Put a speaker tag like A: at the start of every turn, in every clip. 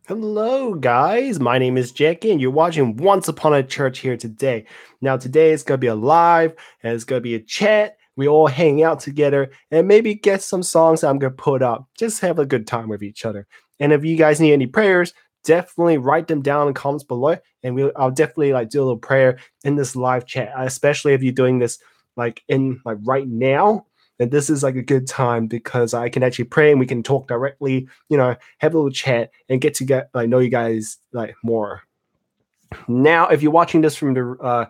A: Hello, guys. My name is Jacky, and you're watching Once Upon a Church here today. Now, today is going to be a live, and it's going to be a chat. We all hang out together and maybe get some songs that I'm going to put up. Just have a good time with each other. And if you guys need any prayers, definitely write them down in the comments below, and I'll definitely do a little prayer in this live chat, especially if you're doing this right now. And this is like a good time because I can actually pray and we can talk directly, have a little chat and get to know you guys more. Now, if you're watching this from the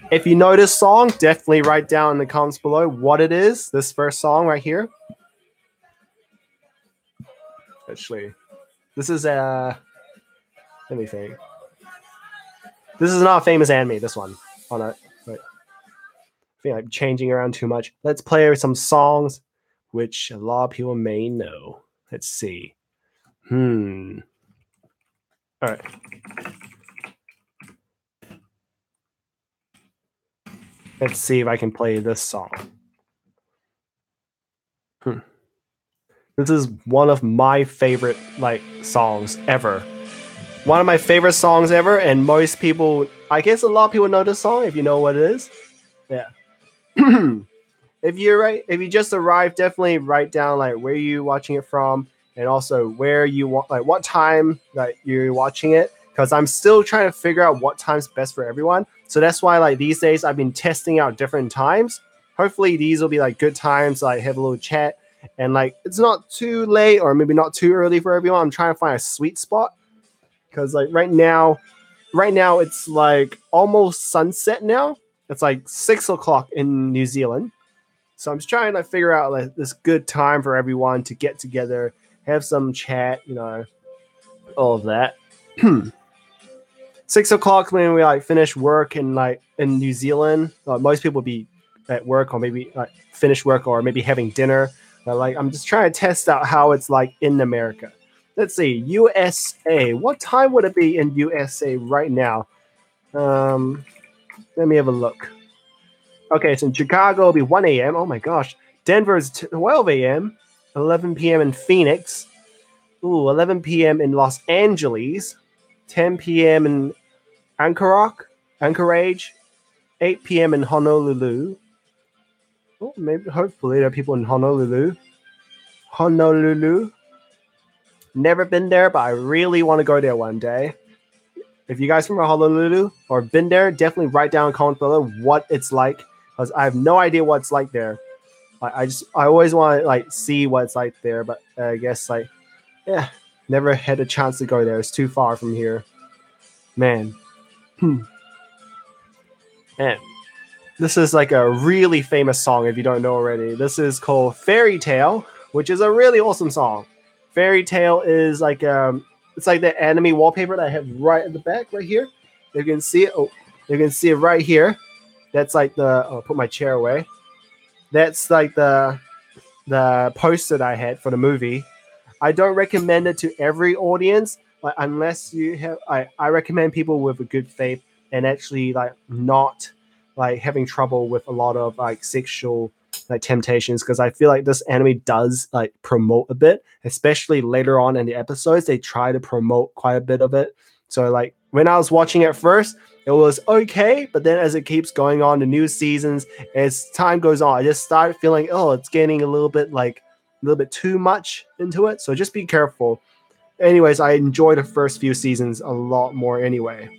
A: if you know this song, definitely write down in the comments below what it is. This first song right here. Actually, this is let me think. This is not a famous anime. This one on it. I feel like changing around too much. Let's play some songs which a lot of people may know. Let's see. All right. Let's see if I can play this song. This is one of my favorite songs ever. One of my favorite songs ever, and most people, I guess a lot of people know this song if you know what it is. Yeah. If you just arrived, definitely write down where you're watching it from, and also where you want, what time that you're watching it. Because I'm still trying to figure out what time's best for everyone. So that's why these days I've been testing out different times. Hopefully these will be good times. Have a little chat, and it's not too late or maybe not too early for everyone. I'm trying to find a sweet spot because right now it's almost sunset now. It's 6 o'clock in New Zealand. So I'm just trying to figure out this good time for everyone to get together, have some chat, all of that. 6 o'clock when we finish work in New Zealand. Most people will be at work or maybe finish work or maybe having dinner. But I'm just trying to test out how it's in America. Let's see, USA. What time would it be in USA right now? Let me have a look. Okay, so in Chicago it'll be 1 a.m. Oh my gosh. Denver's 12 a.m. 11 p.m. in Phoenix. 11 p.m. in Los Angeles. 10 p.m. in Anchorage. 8 p.m. in Honolulu. Oh, maybe hopefully there are people in Honolulu. Never been there, but I really want to go there one day. If you guys from Honolulu or been there, definitely write down in the comments below what it's like, because I have no idea what it's like there. I always want to see what it's like there, but I guess never had a chance to go there. It's too far from here, man. And this is a really famous song if you don't know already. This is called Fairy Tale, which is a really awesome song. Fairy Tale is it's the anime wallpaper that I have right at the back, right here. You can see it. Oh, you can see it right here. That's I'll put my chair away. That's the poster that I had for the movie. I don't recommend it to every audience, unless you have. I recommend people with a good faith and actually not having trouble with a lot of sexual temptations, because I feel this anime does promote a bit, especially later on in the episodes. They try to promote quite a bit of it. So when I was watching it first, it was okay, but then as it keeps going on, the new seasons, as time goes on, I just start feeling it's getting a little bit too much into it. So just be careful. Anyways, I enjoy the first few seasons a lot more anyway.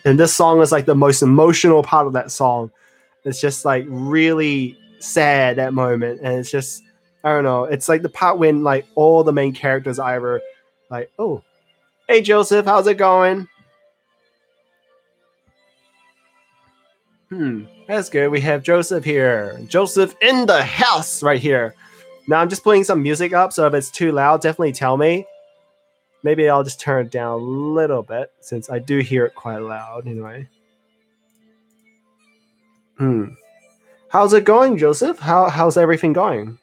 A: And this song is the most emotional part of that song. It's just really sad, that moment, and it's just, I don't know, it's the part when all the main characters either oh, hey Joseph, how's it going? That's good. We have Joseph here. Joseph in the house right here. Now I'm just putting some music up, so if it's too loud, definitely tell me. Maybe I'll just turn it down a little bit, since I do hear it quite loud anyway. How's it going, Joseph? How's everything going?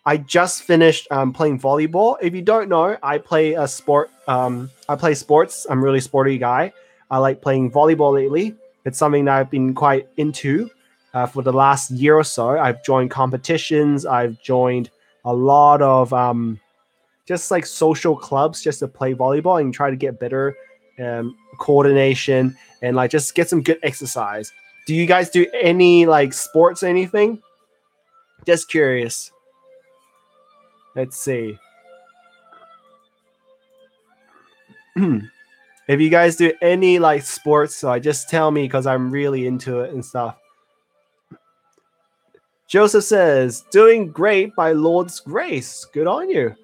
A: I just finished playing volleyball. If you don't know, I play a sport. I play sports. I'm a really sporty guy. I like playing volleyball lately. It's something that I've been quite into for the last year or so. I've joined competitions. I've joined a lot of just like social clubs just to play volleyball and try to get better coordination and like just get some good exercise. Do you guys do any like sports or anything? Just curious. Let's see. If you guys do any like sports, so just tell me because I'm really into it and stuff. Joseph says, doing great by Lord's grace. Good on you.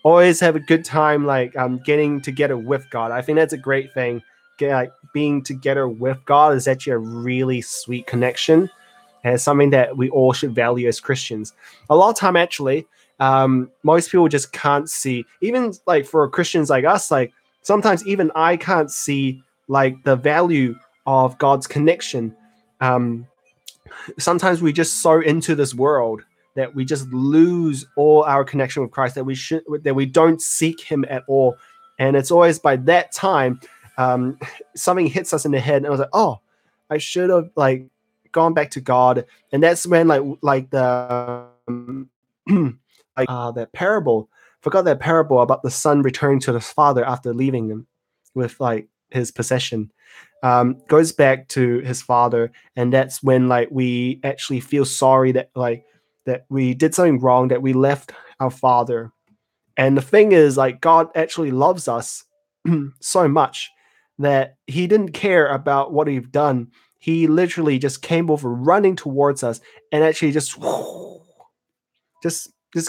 A: Always have a good time like getting together with God. I think that's a great thing. Like being together with God is actually a really sweet connection. And it's something that we all should value as Christians. A lot of time actually, most people just can't see, even like for Christians like us, like sometimes even I can't see like the value of God's connection. Sometimes we just so into this world that we just lose all our connection with Christ, that we don't seek him at all. And it's always by that time, something hits us in the head and I was like, oh, I should have like gone back to God. And that's when like the that parable, forgot that parable about the son returning to his father after leaving him with like his possession. Goes back to his father, and that's when like we actually feel sorry that we did something wrong, that we left our father. And the thing is, like, God actually loves us so much that he didn't care about what we've done. He literally just came over running towards us and actually just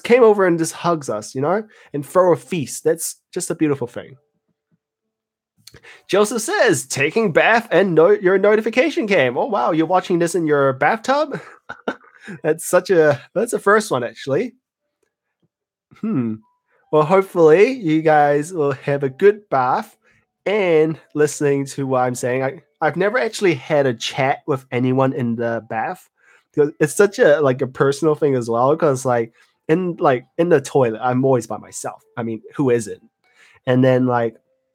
A: came over and just hugs us, and throw a feast. That's just a beautiful thing. Joseph says, taking bath and your notification came. Oh, wow. You're watching this in your bathtub? That's a first one, actually. Well, hopefully you guys will have a good bath and listening to what I'm saying. I've never actually had a chat with anyone in the bath because it's such a personal thing as well. Because in the toilet, I'm always by myself. I mean, who isn't? And then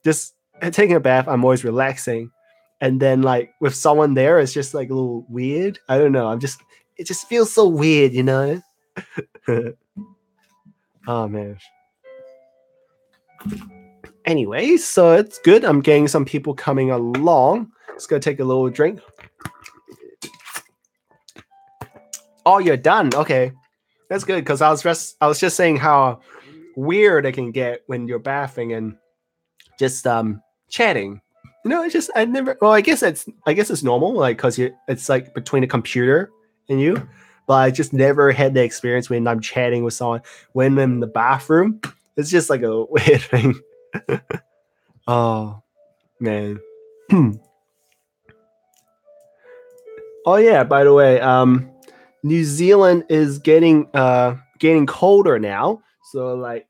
A: just taking a bath, I'm always relaxing. And then with someone there, it's just like a little weird. I don't know. It just feels so weird, Oh man. Anyway, so it's good. I'm getting some people coming along. Let's go take a little drink. Oh, you're done. Okay. That's good because I was just saying how weird it can get when you're bathing and just chatting. It's just I guess it's normal, because it's like between a computer and you, but I just never had the experience when I'm chatting with someone when I'm in the bathroom. It's just like a weird thing. Oh man. Oh yeah, by the way, New Zealand is getting colder now. So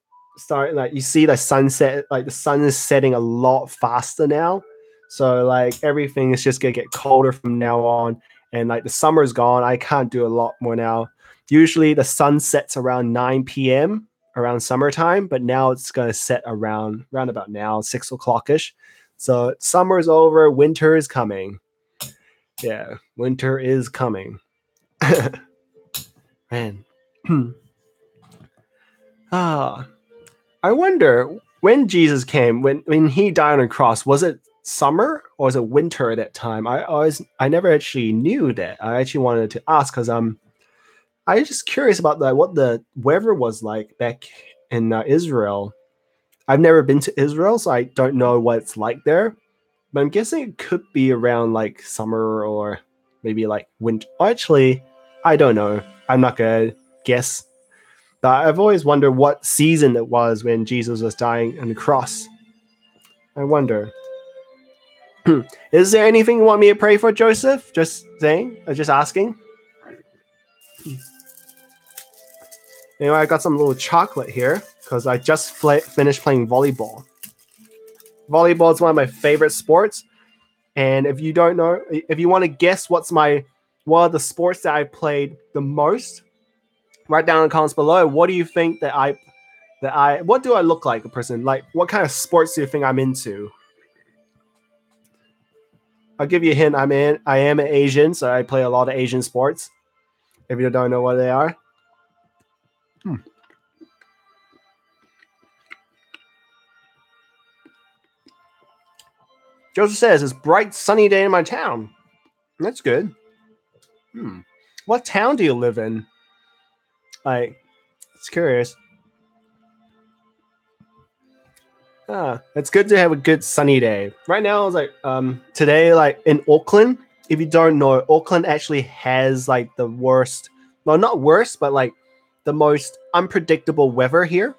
A: you see the sunset, the sun is setting a lot faster now. So everything is just gonna get colder from now on. And the summer's gone. I can't do a lot more now. Usually the sun sets around 9 p.m. around summertime, but now it's gonna set around about now, 6 o'clock-ish. So summer's over, winter is coming. Yeah, winter is coming. Man. I wonder when Jesus came, when he died on a cross, was it summer or was it winter at that time? I never actually knew that. I actually wanted to ask because I was just curious about what the weather was like back in Israel. I've never been to Israel, so I don't know what it's like there. But I'm guessing it could be around summer or maybe winter. Actually, I don't know. I'm not gonna guess. But I've always wondered what season it was when Jesus was dying on the cross. I wonder. Is there anything you want me to pray for, Joseph? Just saying? Just asking? Anyway, I got some little chocolate here because I just finished playing volleyball. Volleyball is one of my favorite sports. And if you don't know, if you want to guess what are the sports that I played the most, Write down in the comments below. What do you think what do I look like a person? Like, what kind of sports do you think I'm into? I'll give you a hint. I am an Asian, so I play a lot of Asian sports. If you don't know what they are. Joseph says, it's a bright, sunny day in my town. That's good. What town do you live in? Like, it's curious. It's good to have a good sunny day. Right now, it's like today, like in Auckland. If you don't know, Auckland actually has like the worst. Well, not worst, but like the most unpredictable weather here.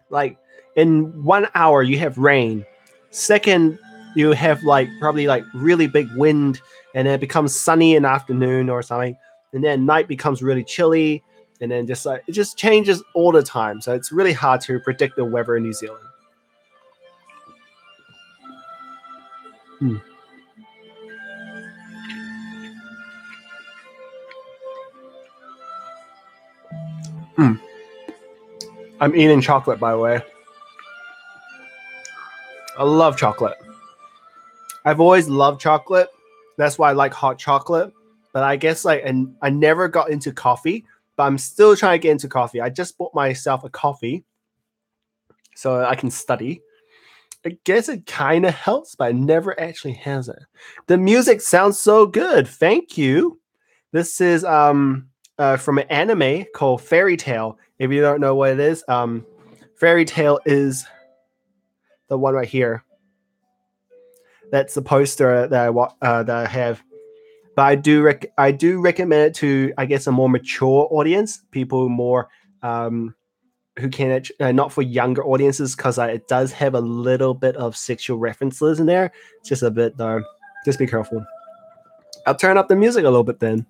A: Like in 1 hour, you have rain. Second, you have like probably like really big wind, and then it becomes sunny in the afternoon or something, and then night becomes really chilly, and then just like it just changes all the time. So it's really hard to predict the weather in New Zealand. I'm eating chocolate, by the way. I love chocolate. I've always loved chocolate. That's why I like hot chocolate. But I guess like, and I never got into coffee, but I'm still trying to get into coffee. I just bought myself a coffee so I can study. I guess it kind of helps, but I never actually has it. The music sounds so good. Thank you. This is from an anime called Fairy Tail. If you don't know what it is, Fairy Tail is the one right here. That's the poster that I have. But I do recommend it to, I guess, a more mature audience, people more who can not for younger audiences, because it does have a little bit of sexual references in there. Just a bit though. Just be careful. I'll turn up the music a little bit then.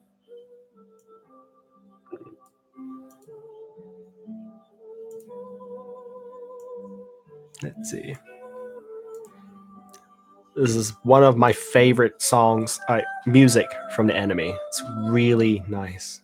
A: Let's see. This is one of my favorite songs, music from the anime. It's really nice.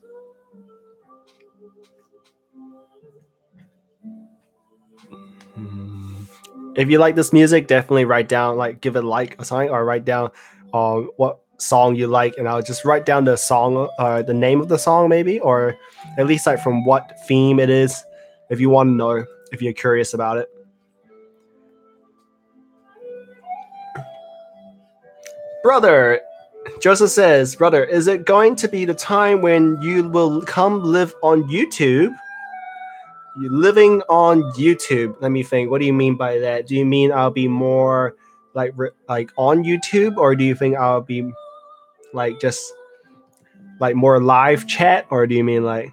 A: If you like this music, definitely write down, like, give it a like or something, or write down what song you like, and I'll just write down the song, the name of the song maybe, or at least like from what theme it is, if you want to know, if you're curious about it. Brother, Joseph says, brother, is it going to be the time when you will come live on YouTube? You're living on YouTube. Let me think. What do you mean by that? Do you mean I'll be more like on YouTube, or do you think I'll be like just like more live chat, or do you mean like?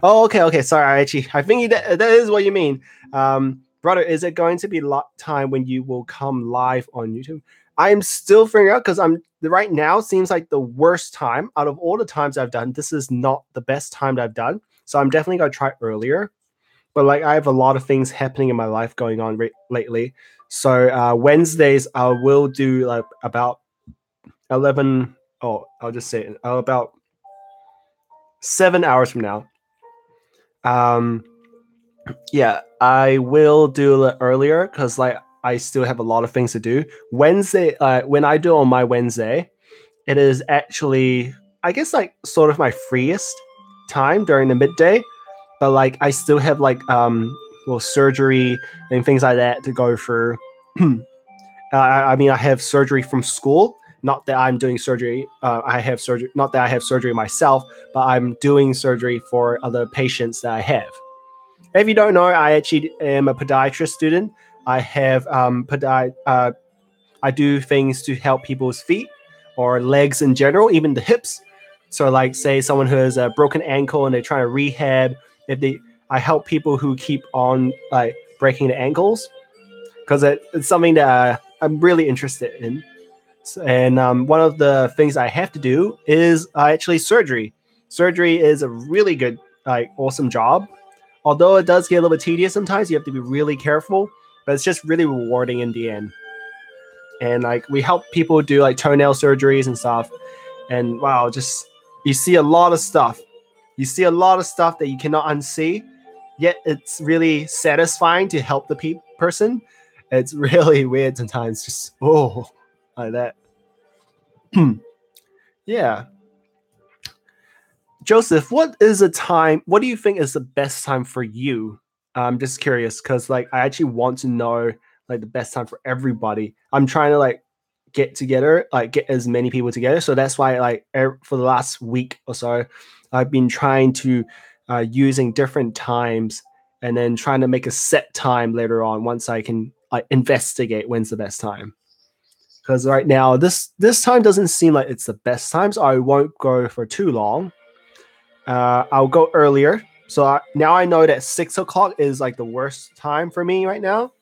A: Oh, okay. Sorry, I think that is what you mean. Brother, is it going to be time when you will come live on YouTube? I'm still figuring out, because right now seems like the worst time out of all the times I've done. This is not the best time that I've done, so I'm definitely gonna try earlier. But like I have a lot of things happening in my life going on lately, so Wednesdays I will do like about 11. Oh, I'll just say it, about 7 hours from now. Yeah, I will do a little earlier, because like I still have a lot of things to do. Wednesday, when I do on my Wednesday, it is actually, I guess, like sort of my freest time during the midday. But like I still have like surgery and things like that to go through. I mean, I have surgery from school. Not that I'm doing surgery. I have surgery. Not that I have surgery myself, but I'm doing surgery for other patients that I have. If you don't know, I actually am a podiatrist student. I have I do things to help people's feet or legs in general, even the hips. So, like, say someone who has a broken ankle and they're trying to rehab. I help people who keep on like breaking the ankles, because it's something that I'm really interested in. And one of the things I have to do is actually surgery. Surgery is a really good, awesome job. Although it does get a little bit tedious sometimes, you have to be really careful, but it's just really rewarding in the end. And like we help people do like toenail surgeries and stuff. And wow, just you see a lot of stuff. You see a lot of stuff that you cannot unsee, yet it's really satisfying to help the person. It's really weird sometimes. Just like that. Yeah. Joseph, what is a time? What do you think is the best time for you? I'm just curious because like I actually want to know like the best time for everybody. I'm trying to like get together, like get as many people together. So that's why like for the last week or so, I've been trying to using different times and then trying to make a set time later on once I can like investigate when's the best time. Because right now this time doesn't seem like it's the best time, so I won't go for too long. I'll go earlier. So now I know that 6 o'clock is like the worst time for me right now.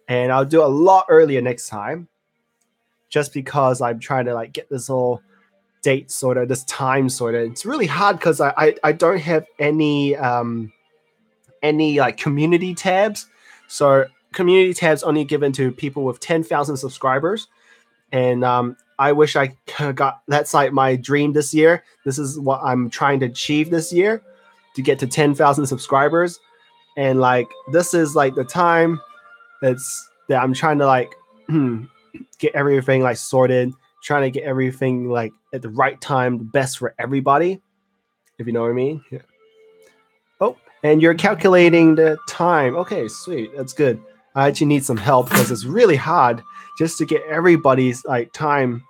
A: And I'll do a lot earlier next time. Just because I'm trying to like get this whole date sorted, this time sorted. It's really hard because I don't have any like community tabs. So community tabs only given to people with 10,000 subscribers. And I wish I got that's like my dream this year. This is what I'm trying to achieve this year to get to 10,000 subscribers. And like this is like the time that I'm trying to like get everything like sorted, trying to get everything like at the right time, the best for everybody, if you know what I mean. Yeah. Oh, and you're calculating the time. Okay, sweet. That's good. I actually need some help because it's really hard just to get everybody's like time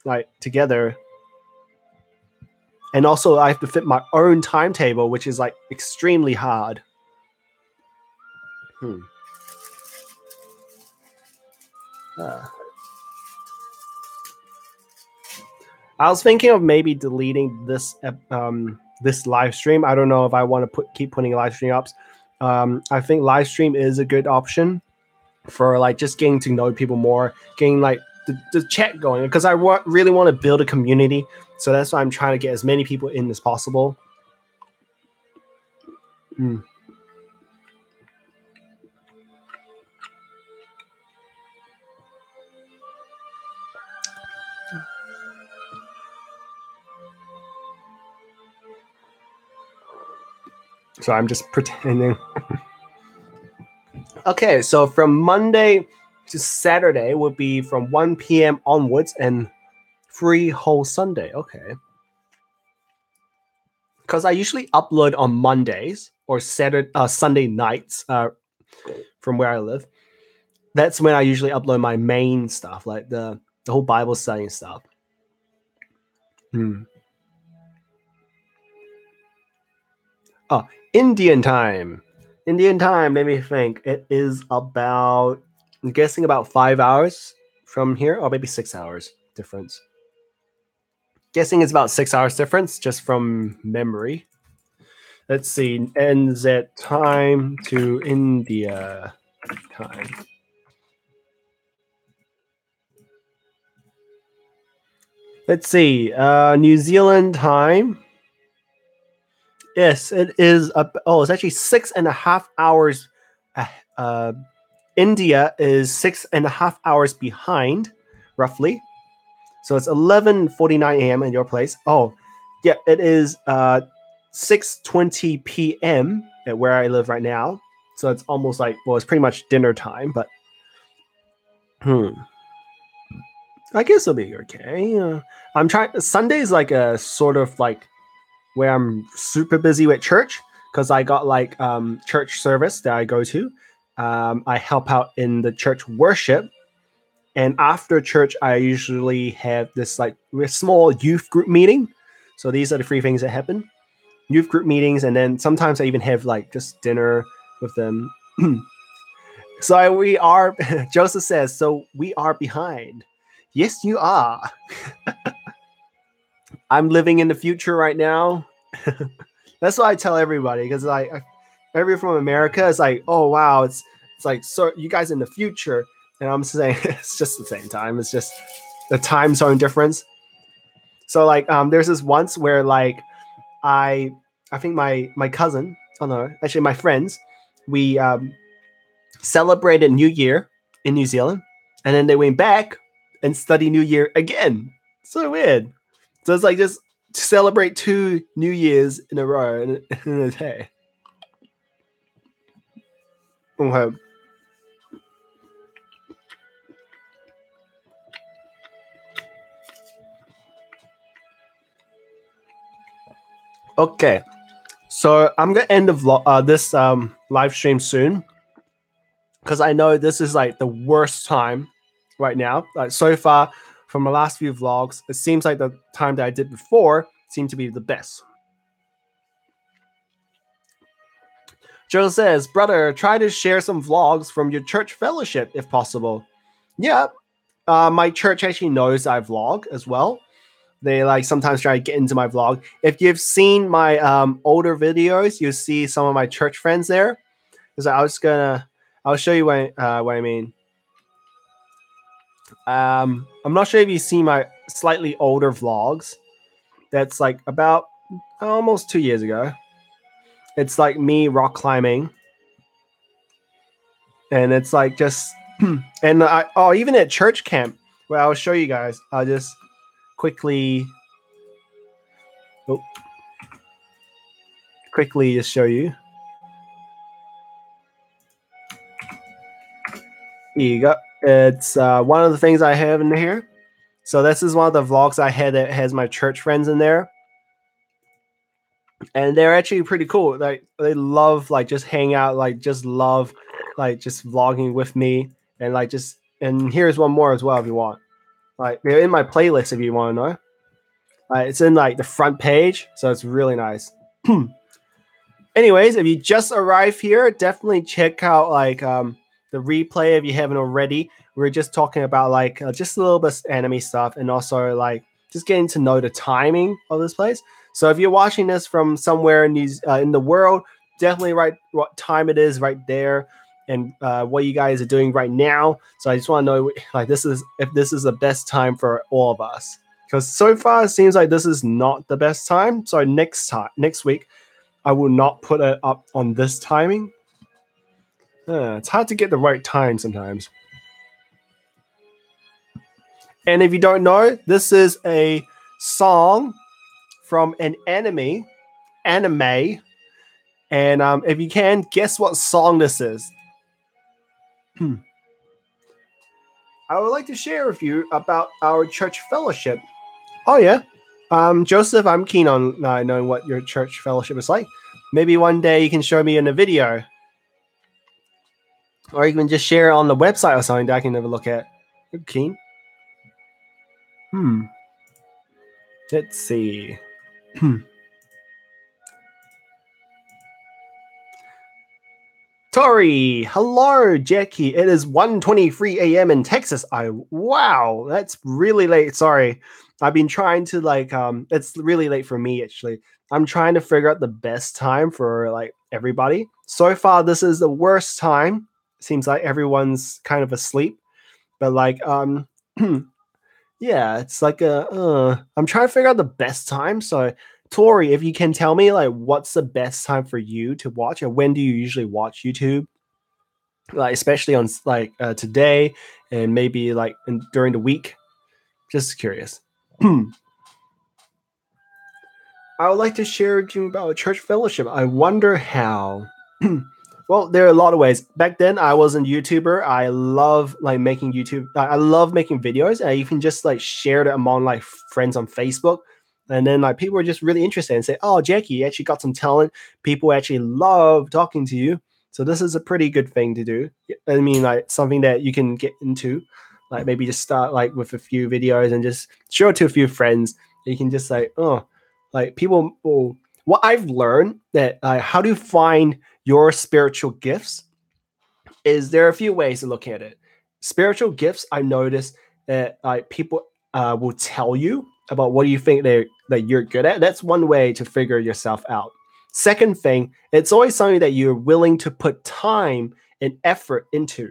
A: like together. And also I have to fit my own timetable, which is like extremely hard. I was thinking of maybe deleting this this live stream. I don't know if I want to keep putting live stream ups. I think live stream is a good option for like just getting to know people more, getting like the chat going, because I really want to build a community. So that's why I'm trying to get as many people in as possible. So I'm just pretending. Okay, so from Monday to Saturday would be from 1 p.m. onwards and free whole Sunday. Okay. Because I usually upload on Mondays or Sunday nights from where I live. That's when I usually upload my main stuff, like the whole Bible study stuff. Oh, Indian time. Indian time, let me think. It is about, I'm guessing about 5 hours from here, or maybe 6 hours difference. Guessing it's about 6 hours difference just from memory. Let's see, NZ time to India time. Let's see, New Zealand time. Yes, it is. It's actually 6.5 hours. India is 6.5 hours behind, roughly. So it's 11:49 a.m. in your place. Oh, yeah, it is 6:20 p.m. at where I live right now. So it's almost like, well, it's pretty much dinner time, but I guess it'll be okay. I'm trying. Sunday's like a sort of like where I'm super busy with church because I got like church service that I go to. I help out in the church worship. And after church, I usually have this like small youth group meeting. So these are the three things that happen. Youth group meetings, and then sometimes I even have like just dinner with them. So we are, Joseph says, so we are behind. Yes, you are. I'm living in the future right now. That's what I tell everybody, because like everyone from America is like, oh wow, it's like, so you guys in the future. And I'm saying it's just the same time. It's just the time zone difference. So like there's this once where like I think my cousin, oh no, actually my friends, we celebrated New Year in New Zealand, and then they went back and studied New Year again. So weird. So it's like just celebrate 2 New Years in a row in a day. Okay. Okay. So I'm gonna end this live stream soon because I know this is like the worst time right now. Like so far from the last few vlogs, it seems like the time that I did before seemed to be the best. Joe says, brother, try to share some vlogs from your church fellowship if possible. Yeah, my church actually knows I vlog as well. They like sometimes try to get into my vlog. If you've seen my older videos, you'll see some of my church friends there. Because I'll show you what I mean. I'm not sure if you've seen my slightly older vlogs. That's like about almost 2 years ago. It's like me rock climbing. And it's like just, and even at church camp, where I'll show you guys. I'll just quickly just show you. Here you go. It's one of the things I have in here. So this is one of the vlogs I had that has my church friends in there. And they're actually pretty cool. Like they love like just hang out, like just love like just vlogging with me. And like just, and here's one more as well if you want. Like they're in my playlist if you want to know. It's in like the front page, so it's really nice. Anyways, if you just arrived here, definitely check out like the replay if you haven't already. We're just talking about like just a little bit of anime stuff and also like just getting to know the timing of this place. So if you're watching this from somewhere in the world, definitely write what time it is right there and what you guys are doing right now. So I just want to know like if this is the best time for all of us. Because so far it seems like this is not the best time. So next week, I will not put it up on this timing. It's hard to get the right time sometimes. And if you don't know, this is a song from an anime. And if you can, guess what song this is. I would like to share with you about our church fellowship. Oh, yeah. Joseph, I'm keen on knowing what your church fellowship is like. Maybe one day you can show me in a video. Or you can just share it on the website or something that I can have a look at. You're keen? Let's see. Tori, hello, Jacky. It is 1:23 a.m. in Texas. Wow, that's really late. Sorry. I've been trying to like it's really late for me actually. I'm trying to figure out the best time for like everybody. So far this is the worst time. Seems like everyone's kind of asleep. But like yeah, it's like I'm trying to figure out the best time. So Tori, if you can tell me like what's the best time for you to watch, or when do you usually watch YouTube? Like especially on like today and maybe like during the week. Just curious. I would like to share with you about church fellowship. I wonder how. Well, there are a lot of ways. Back then, I was a YouTuber. I love like making YouTube. I love making videos, and you can just like share it among like friends on Facebook, and then like people are just really interested and say, "Oh, Jacky, you actually got some talent. People actually love talking to you." So this is a pretty good thing to do. I mean, like something that you can get into, like maybe just start like with a few videos and just show it to a few friends. You can just like, oh, like people will. What I've learned that how to find your spiritual gifts is there are a few ways to look at it. Spiritual gifts, I noticed that people will tell you about what do you think that you're good at. That's one way to figure yourself out. Second thing, it's always something that you're willing to put time and effort into.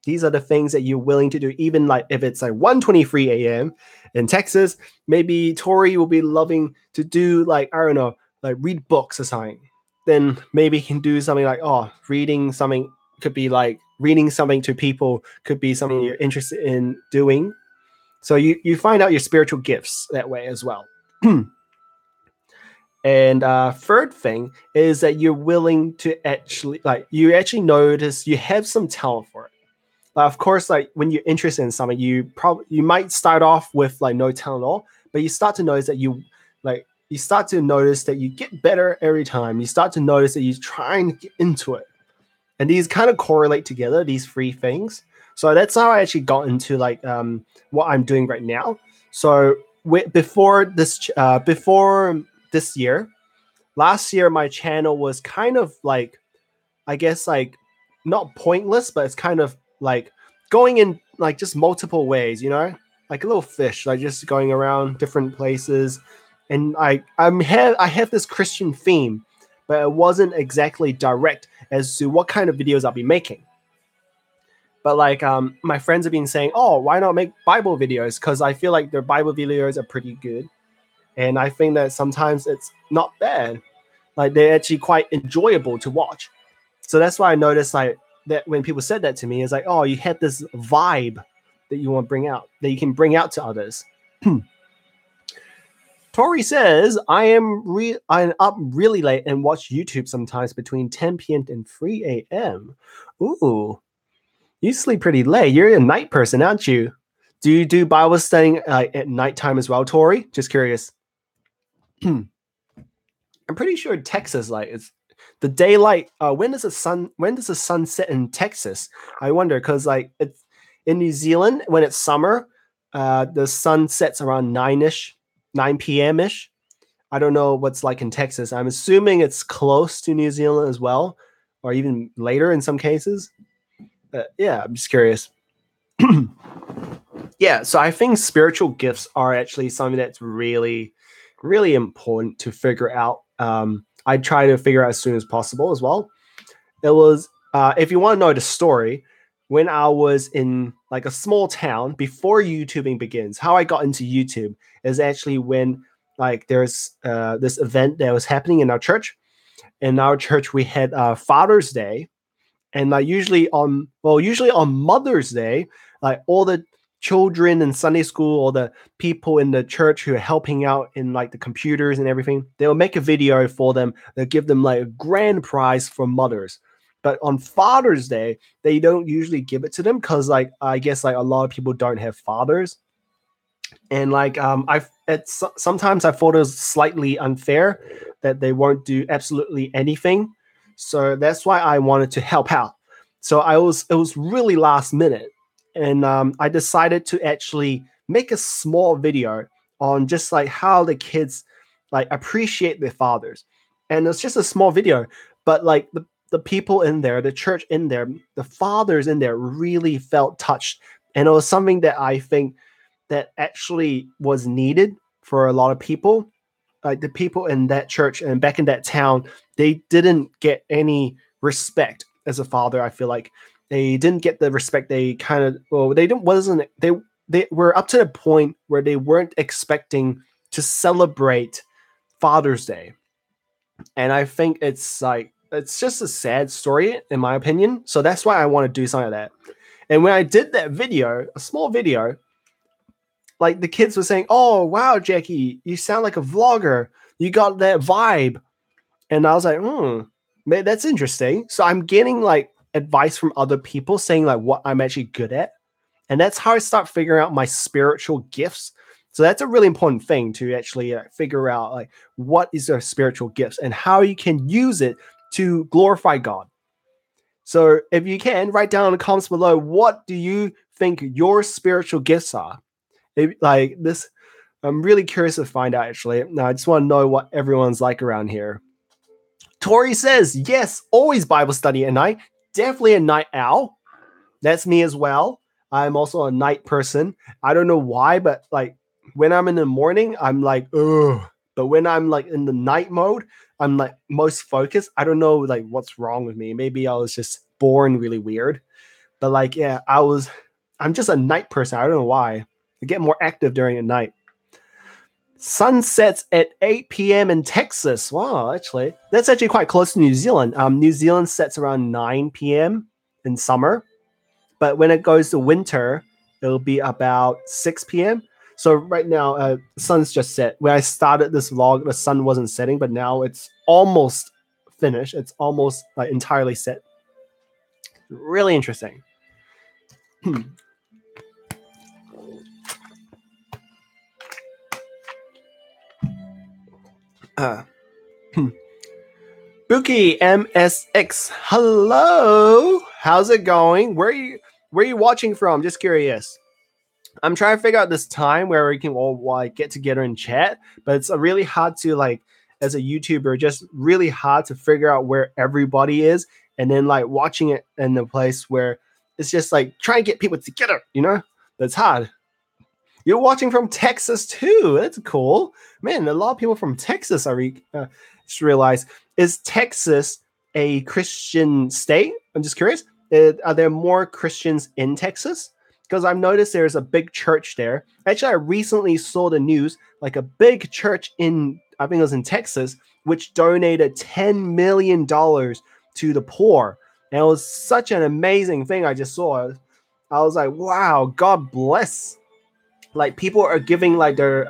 A: These are the things that you're willing to do, even like if it's like 1:23 a.m. in Texas, maybe Tori will be loving to do like, I don't know, like read books or something. Then maybe he can do something like, reading something could be like reading something to people could be something you're interested in doing. So you find out your spiritual gifts that way as well. And third thing is that you're willing to actually you actually notice you have some talent for it. Of course, like when you're interested in something, you might start off with like no talent at all, but you start to notice that you start to notice that you get better every time. You start to notice that you're trying to get into it, and these kind of correlate together. These three things. So that's how I actually got into what I'm doing right now. So before this year, last year my channel was kind of like, I guess, like not pointless, but it's kind of like going in like just multiple ways, like a little fish, like just going around different places. And I have this Christian theme, but it wasn't exactly direct as to what kind of videos I'll be making. But my friends have been saying, oh, why not make Bible videos? Because I feel like their Bible videos are pretty good. And I think that sometimes it's not bad. Like they're actually quite enjoyable to watch. So that's why I noticed like that when people said that to me, it's like, oh, you had this vibe that you want to bring out, that you can bring out to others. Tori says, I'm up really late and watch YouTube sometimes between 10 p.m. and 3 a.m. Ooh, you sleep pretty late. You're a night person, aren't you? Do you do Bible studying at nighttime as well, Tori? Just curious. I'm pretty sure Texas, like it's the daylight. When does the sun set in Texas? I wonder, because like it's in New Zealand when it's summer, the sun sets around 9 p.m. ish. I don't know what's like in Texas. I'm assuming it's close to New Zealand as well, or even later in some cases. Yeah, I'm just curious. Yeah, so I think spiritual gifts are actually something that's really, really important to figure out. I try to figure out as soon as possible as well. It was, if you want to know the story, when I was in like a small town before YouTubing begins, how I got into YouTube is actually when like there's this event that was happening in our church. In our church, we had Father's Day, and usually on Mother's Day, like all the children in Sunday school or the people in the church who are helping out in like the computers and everything, they'll make a video for them. They'll give them like a grand prize for mothers. But on Father's Day, they don't usually give it to them because like I guess like a lot of people don't have fathers. And like sometimes I thought it was slightly unfair that they won't do absolutely anything. So that's why I wanted to help out. So it was really last minute, and I decided to actually make a small video on just like how the kids like appreciate their fathers. And it's just a small video, but like the people in there, the church in there, the fathers in there really felt touched. And it was something that I think that actually was needed for a lot of people. Like the people in that church and back in that town, they didn't get any respect as a father. I feel like they didn't get the respect they kind of, well, they were up to the point where they weren't expecting to celebrate Father's Day. And I think it's just a sad story in my opinion. So that's why I want to do something like that. And when I did that video, a small video, like the kids were saying, "Oh wow, Jacky, you sound like a vlogger. You got that vibe." And I was like, man, that's interesting. So I'm getting like advice from other people saying like what I'm actually good at. And that's how I start figuring out my spiritual gifts. So that's a really important thing to actually figure out like what is their spiritual gifts and how you can use it to glorify God. So if you can, write down in the comments below, what do you think your spiritual gifts are? Like this, I'm really curious to find out actually. Now I just want to know what everyone's like around here. Tori says, yes, always Bible study at night. Definitely a night owl. That's me as well. I'm also a night person. I don't know why, but like when I'm in the morning, I'm like, ugh. But when I'm like in the night mode, I'm like most focused. I don't know like what's wrong with me. Maybe I was just born really weird. But like, yeah, I'm just a night person. I don't know why. I get more active during the night. Sun sets at 8 p.m. in Texas. Wow, actually, that's actually quite close to New Zealand. New Zealand sets around 9 p.m. in summer, but when it goes to winter, it'll be about 6 p.m. So right now, the sun's just set. When I started this vlog, the sun wasn't setting, but now it's almost finished. It's almost like entirely set. Really interesting. Uh, Buki MSX, hello. How's it going? Where are you watching from? Just curious. I'm trying to figure out this time where we can all like get together and chat, but it's really hard to like as a YouTuber, just really hard to figure out where everybody is, and then like watching it in the place where it's just like trying to get people together, you know? That's hard. You're watching from Texas too. That's cool, man. A lot of people from Texas are. Just realized, is Texas a Christian state? I'm just curious. Are there more Christians in Texas? Because I've noticed there's a big church there. Actually, I recently saw the news, like a big church in, I think it was in Texas, which donated $10 million to the poor. And it was such an amazing thing I just saw. I was like, wow, God bless. Like people are giving like their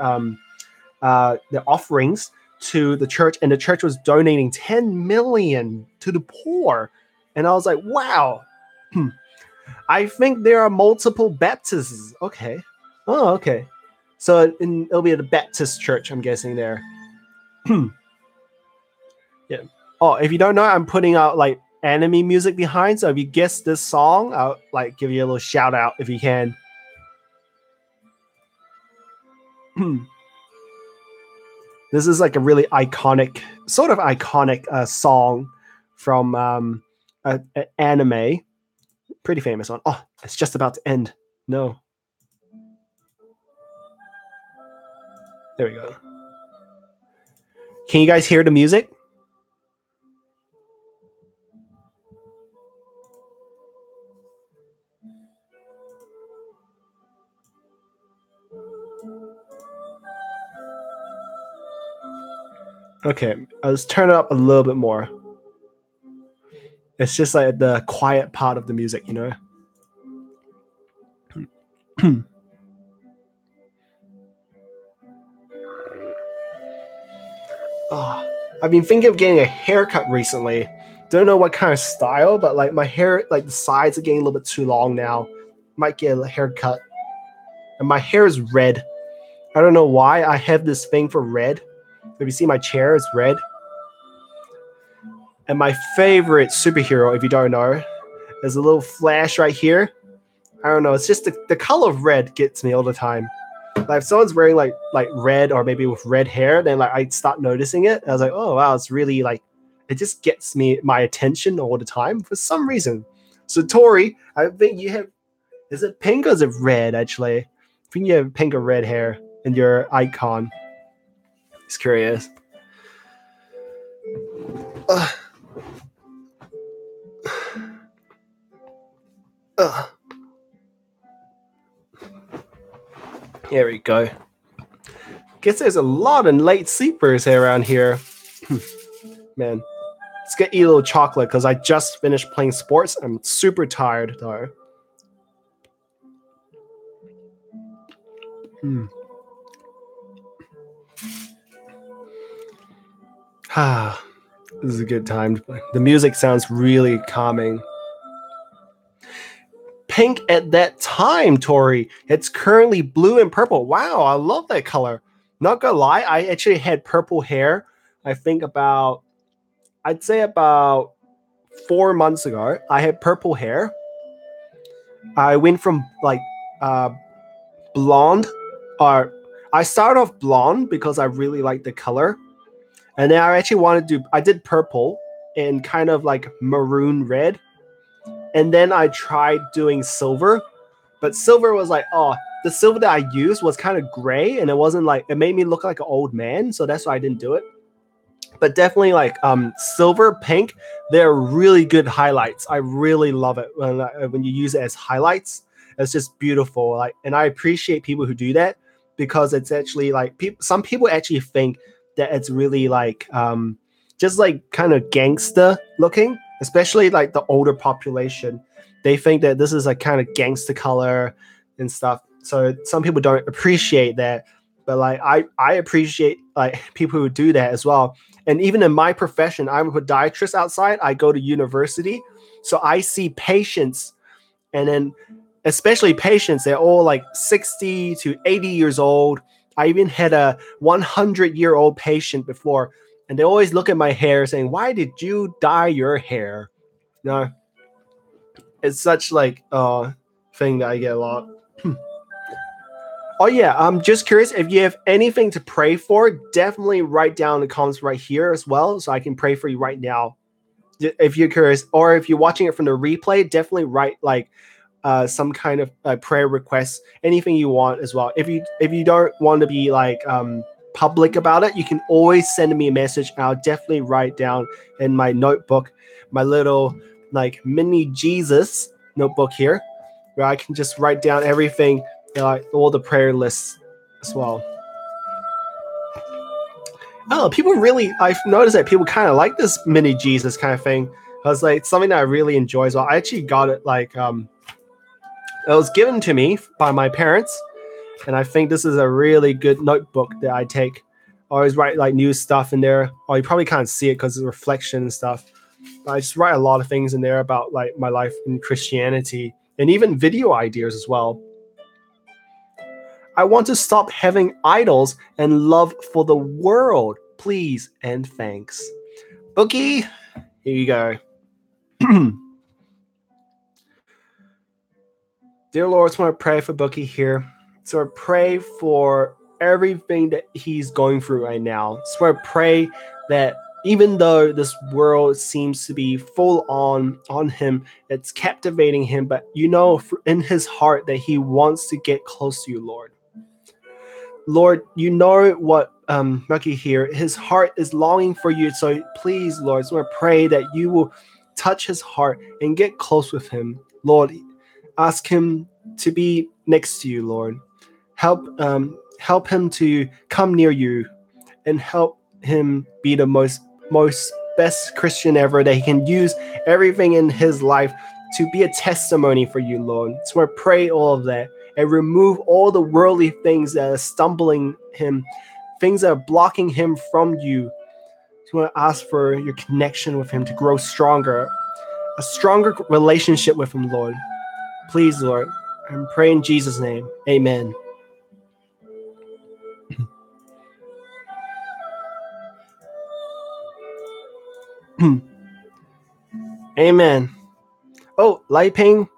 A: offerings to the church, and the church was donating 10 million to the poor. And I was like, wow. I think there are multiple baptisms. Okay. Oh, okay. So it'll be at a Baptist church, I'm guessing there. Yeah. Oh, if you don't know, I'm putting out like anime music behind. So if you guess this song, I'll like give you a little shout out if you can. This is like a really iconic, sort of iconic song from an anime. Pretty famous one. Oh, it's just about to end. No. There we go. Can you guys hear the music? Okay, let's turn it up a little bit more. It's just like the quiet part of the music, you know? Oh, I've been thinking of getting a haircut recently. Don't know what kind of style, but like my hair, like the sides are getting a little bit too long now. Might get a haircut. And my hair is red. I don't know why. I have this thing for red. If you see my chair, it's red. And my favorite superhero, if you don't know, is a little Flash right here. I don't know. It's just the color of red gets me all the time. Like if someone's wearing like red or maybe with red hair, then like I start noticing it. I was like, oh wow, it's really like it just gets me my attention all the time for some reason. So Tori, I think you have, is it pink or is it red actually? I think you have pink or red hair in your icon. Just curious. Here we go. Guess there's a lot of late sleepers around here. Man, let's get eat a little chocolate because I just finished playing sports. I'm super tired though. This is a good time to play. The music sounds really calming. Pink at that time, Tori. It's currently blue and purple. Wow, I love that color. Not gonna lie, I actually had purple hair. I think I'd say about 4 months ago. I had purple hair. I went from like blonde, or I started off blonde because I really liked the color, and then I actually I did purple and kind of like maroon red. And then I tried doing silver, but silver was like, oh, the silver that I used was kind of gray, and it wasn't like, it made me look like an old man, so that's why I didn't do it. But definitely like silver, pink, they're really good highlights. I really love it when you use it as highlights. It's just beautiful. Like, and I appreciate people who do that because it's actually like some people actually think that it's really like just like kind of gangster looking. Especially like the older population, they think that this is a kind of gangster color and stuff. So some people don't appreciate that, but like I appreciate like people who do that as well. And even in my profession, I'm a podiatrist outside. I go to university, so I see patients, and then especially patients, they're all like 60 to 80 years old. I even had a 100-year-old patient before, and they always look at my hair saying, "Why did you dye your hair?" You know, it's such like thing that I get a lot. Oh yeah, I'm just curious if you have anything to pray for. Definitely write down the comments right here as well, so I can pray for you right now. If you're curious, or if you're watching it from the replay, definitely write like some kind of prayer request, anything you want as well. If you don't want to be like public about it, you can always send me a message. I'll definitely write down in my notebook, my little like mini Jesus notebook here, where I can just write down everything, like all the prayer lists as well. Oh, people really, I've noticed that people kind of like this mini Jesus kind of thing. I was like, something that I really enjoy as well. I actually got it like it was given to me by my parents, and I think this is a really good notebook that I take. I always write like new stuff in there. Oh, you probably can't see it because of the reflection and stuff. But I just write a lot of things in there about like my life in Christianity and even video ideas as well. I want to stop having idols and love for the world. Please and thanks. Bookie, here you go. Dear Lord, I just want to pray for Bookie here. So I pray for everything that he's going through right now. So I pray that even though this world seems to be full on him, it's captivating him, but you know in his heart that he wants to get close to you, Lord. Lord, you know what Bucky here, his heart is longing for you. So please, Lord, so I pray that you will touch his heart and get close with him. Lord, ask him to be next to you, Lord. Help him to come near you and help him be the most best Christian ever, that he can use everything in his life to be a testimony for you, Lord. So I pray all of that and remove all the worldly things that are stumbling him, things that are blocking him from you. So I want to ask for your connection with him to grow stronger, a stronger relationship with him, Lord. Please, Lord, I pray in Jesus' name. Amen. Amen. Oh, Lai Ping,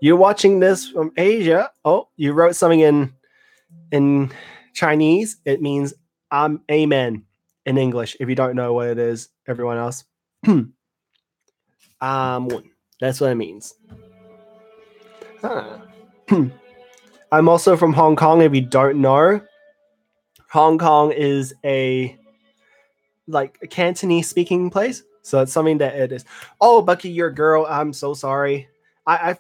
A: you're watching this from Asia. Oh, you wrote something in Chinese. It means amen in English. If you don't know what it is, everyone else. That's what it means. Huh. I'm also from Hong Kong. If you don't know, Hong Kong is a Cantonese speaking place. So it's something that it is. Oh, Bucky, you're a girl. I'm so sorry. I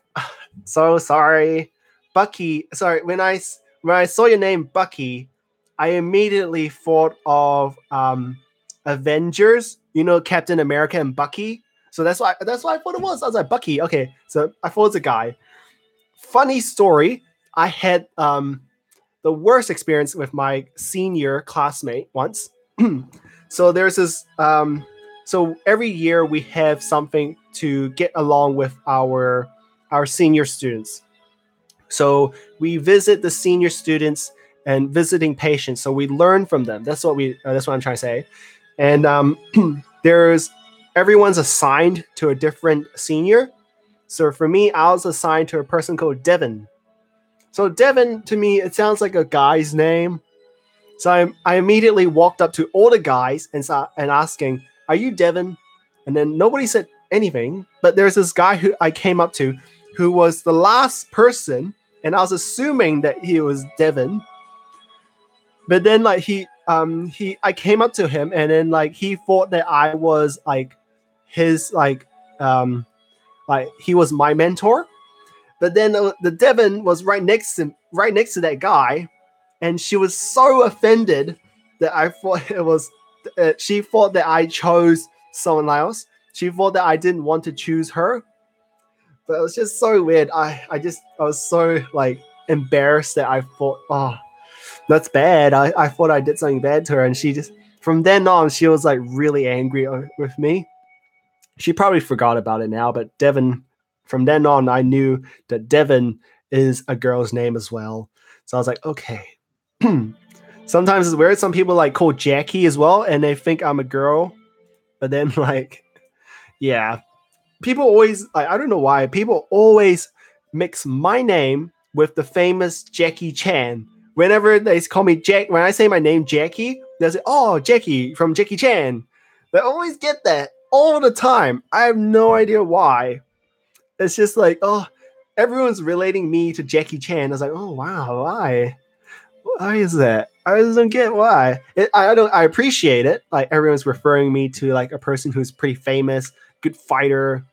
A: so sorry. Bucky, sorry. When I saw your name, Bucky, I immediately thought of Avengers. You know, Captain America and Bucky. So that's why I thought it was. I was like, Bucky. Okay, so I thought it was a guy. Funny story. I had the worst experience with my senior classmate once. So there's this. So every year we have something to get along with our senior students. So we visit the senior students and visiting patients. So we learn from them. That's what I'm trying to say. And everyone's assigned to a different senior. So for me, I was assigned to a person called Devin. So Devin, to me, it sounds like a guy's name. So I immediately walked up to all the guys and asking, "Are you Devin?" And then nobody said anything. But there's this guy who I came up to, who was the last person, and I was assuming that he was Devin. But then I came up to him, and then he thought that I was his he was my mentor. But then the Devin was right next to that guy, and she was so offended that I thought it was. She thought that I chose someone else. She thought that I didn't want to choose her. But it was just so weird. I was so like embarrassed that I thought, oh, that's bad. I thought I did something bad to her, and she just from then on she was like really angry with me. She probably forgot about it now, but Devon, from then on, I knew that Devon is a girl's name as well. So I was like, okay. Sometimes it's weird. Some people like call Jacky as well, and they think I'm a girl. But then, like, yeah, people always, like, I don't know why, people always mix my name with the famous Jackie Chan. Whenever they call me Jack, when I say my name Jacky, they say, oh, Jacky from Jackie Chan. They always get that all the time. I have no idea why. It's just like, oh, everyone's relating me to Jackie Chan. I was like, oh, wow, why? Why is that? I just don't get why. I appreciate it. Like everyone's referring me to like a person who's pretty famous, good fighter.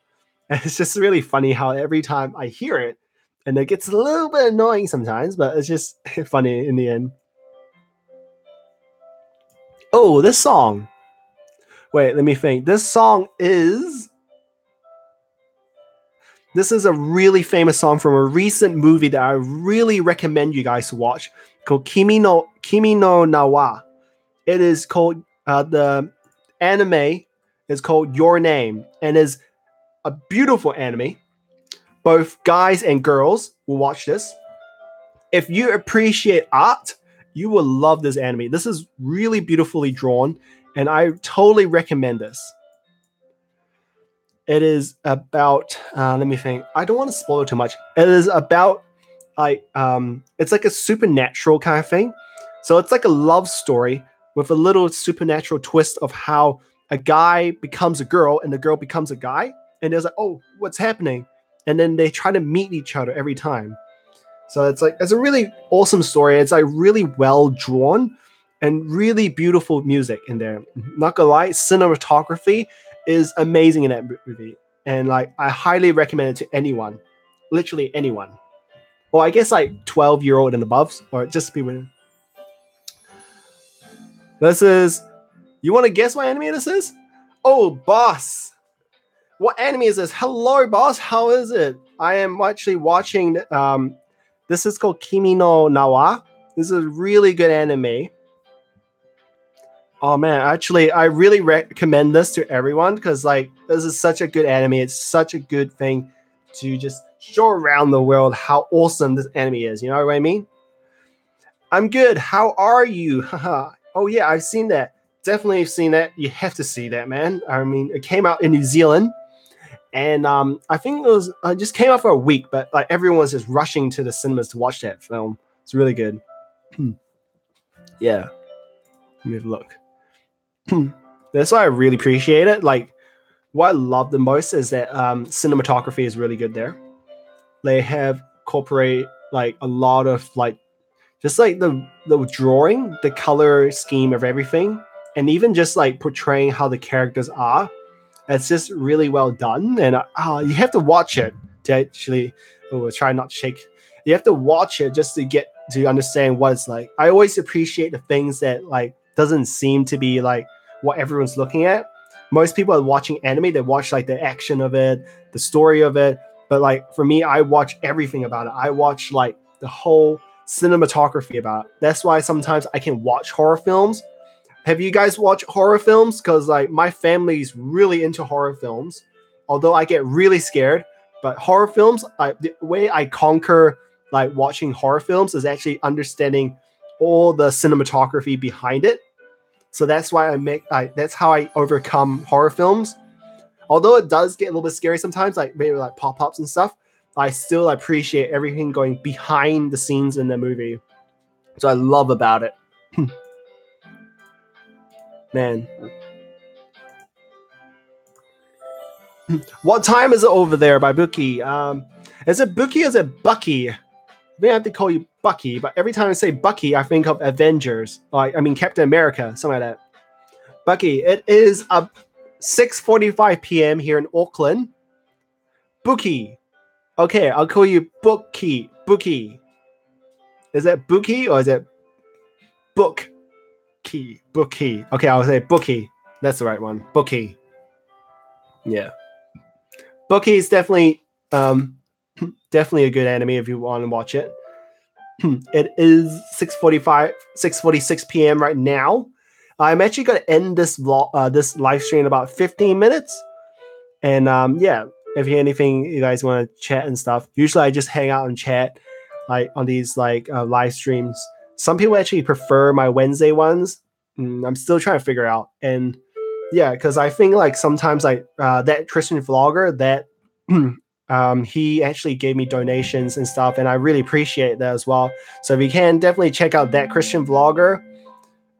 A: And it's just really funny how every time I hear it, and it gets a little bit annoying sometimes, but it's just funny in the end. Oh, this song. Wait, let me think. This is a really famous song from a recent movie that I really recommend you guys to watch called Kimi no Nawa. It is called the anime is called Your Name and is a beautiful anime. Both guys and girls will watch this. If you appreciate art, you will love this anime. This is really beautifully drawn, and I totally recommend this. It is about let me think. I don't want to spoil too much. It is about like it's like a supernatural kind of thing. So it's like a love story with a little supernatural twist of how a guy becomes a girl and the girl becomes a guy. And there's like, oh, what's happening? And then they try to meet each other every time. So it's like it's a really awesome story. It's like really well drawn and really beautiful music in there. Not gonna lie, cinematography is amazing in that movie. And like I highly recommend it to anyone. Literally anyone. Well, I guess like 12-year-old and above, or just people. This is. You want to guess what anime this is? Oh, boss. What anime is this? Hello, boss. How is it? I am actually watching. This is called Kimi no Nawa. This is a really good anime. Oh man, actually, I really recommend this to everyone because like this is such a good anime. It's such a good thing to just show around the world how awesome this anime is. You know what I mean? I'm good. How are you? Oh yeah, I've seen that. Definitely seen that. You have to see that, man. I mean, it came out in New Zealand, and I think it was just came out for a week, but like everyone was just rushing to the cinemas to watch that film. It's really good. Yeah, let me have a look. That's why I really appreciate it. Like, what I love the most is that cinematography is really good there. They have incorporate like a lot of like just like the drawing, the color scheme of everything, and even just like portraying how the characters are. It's just really well done, and you have to watch it to actually. Oh, try not to shake. You have to watch it just to get to understand what it's like. I always appreciate the things that like doesn't seem to be like what everyone's looking at. Most people are watching anime, they watch like the action of it, the story of it. But like for me, I watch everything about it. I watch like the whole cinematography about it. That's why sometimes I can watch horror films. Have you guys watched horror films? Because like my family's really into horror films. Although I get really scared, but horror films, the way I conquer like watching horror films is actually understanding all the cinematography behind it. So that's why that's how I overcome horror films. Although it does get a little bit scary sometimes, like maybe like pop-ups and stuff, I still appreciate everything going behind the scenes in the movie. So I love about it. Man. What time is it over there by Bookie? Is it Bookie or is it Bucky? I have to call you Bucky, but every time I say Bucky, I think of Avengers. Like, I mean Captain America, something like that. Bucky, it is 6:45 p.m. here in Auckland. Bookie. Okay, I'll call you Bookie. Bookie. Is that Bookie or is it Book Key? Bookie. Okay, I'll say Bookie. That's the right one. Bookie. Yeah. Bookie is definitely Um, definitely a good anime if you want to watch it. It is 6:45, 6:46 p.m. right now. I'm actually gonna end this vlog, this live stream in about 15 minutes. And yeah, if you anything you guys want to chat and stuff, usually I just hang out and chat like on these like live streams. Some people actually prefer my Wednesday ones. I'm still trying to figure out. And yeah, because I think like sometimes like that Christian vlogger that he actually gave me donations and stuff, and I really appreciate that as well. So if you can, definitely check out that Christian vlogger.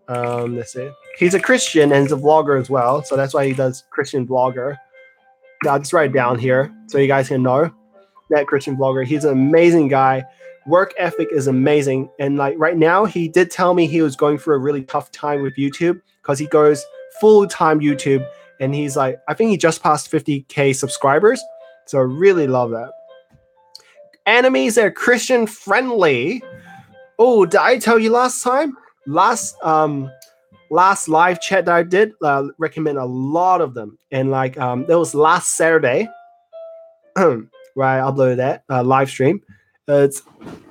A: Let's see. He's a Christian and he's a vlogger as well, so that's why he does Christian vlogger. I'll just write it down here so you guys can know that Christian vlogger. He's an amazing guy. Work ethic is amazing. And like right now, he did tell me he was going through a really tough time with YouTube because he goes full-time YouTube. And he's like, I think he just passed 50K subscribers. So I really love that. Animes are Christian friendly. Oh, did I tell you last time? Last live chat that I did, recommend a lot of them. And like that was last Saturday where I uploaded that live stream. Let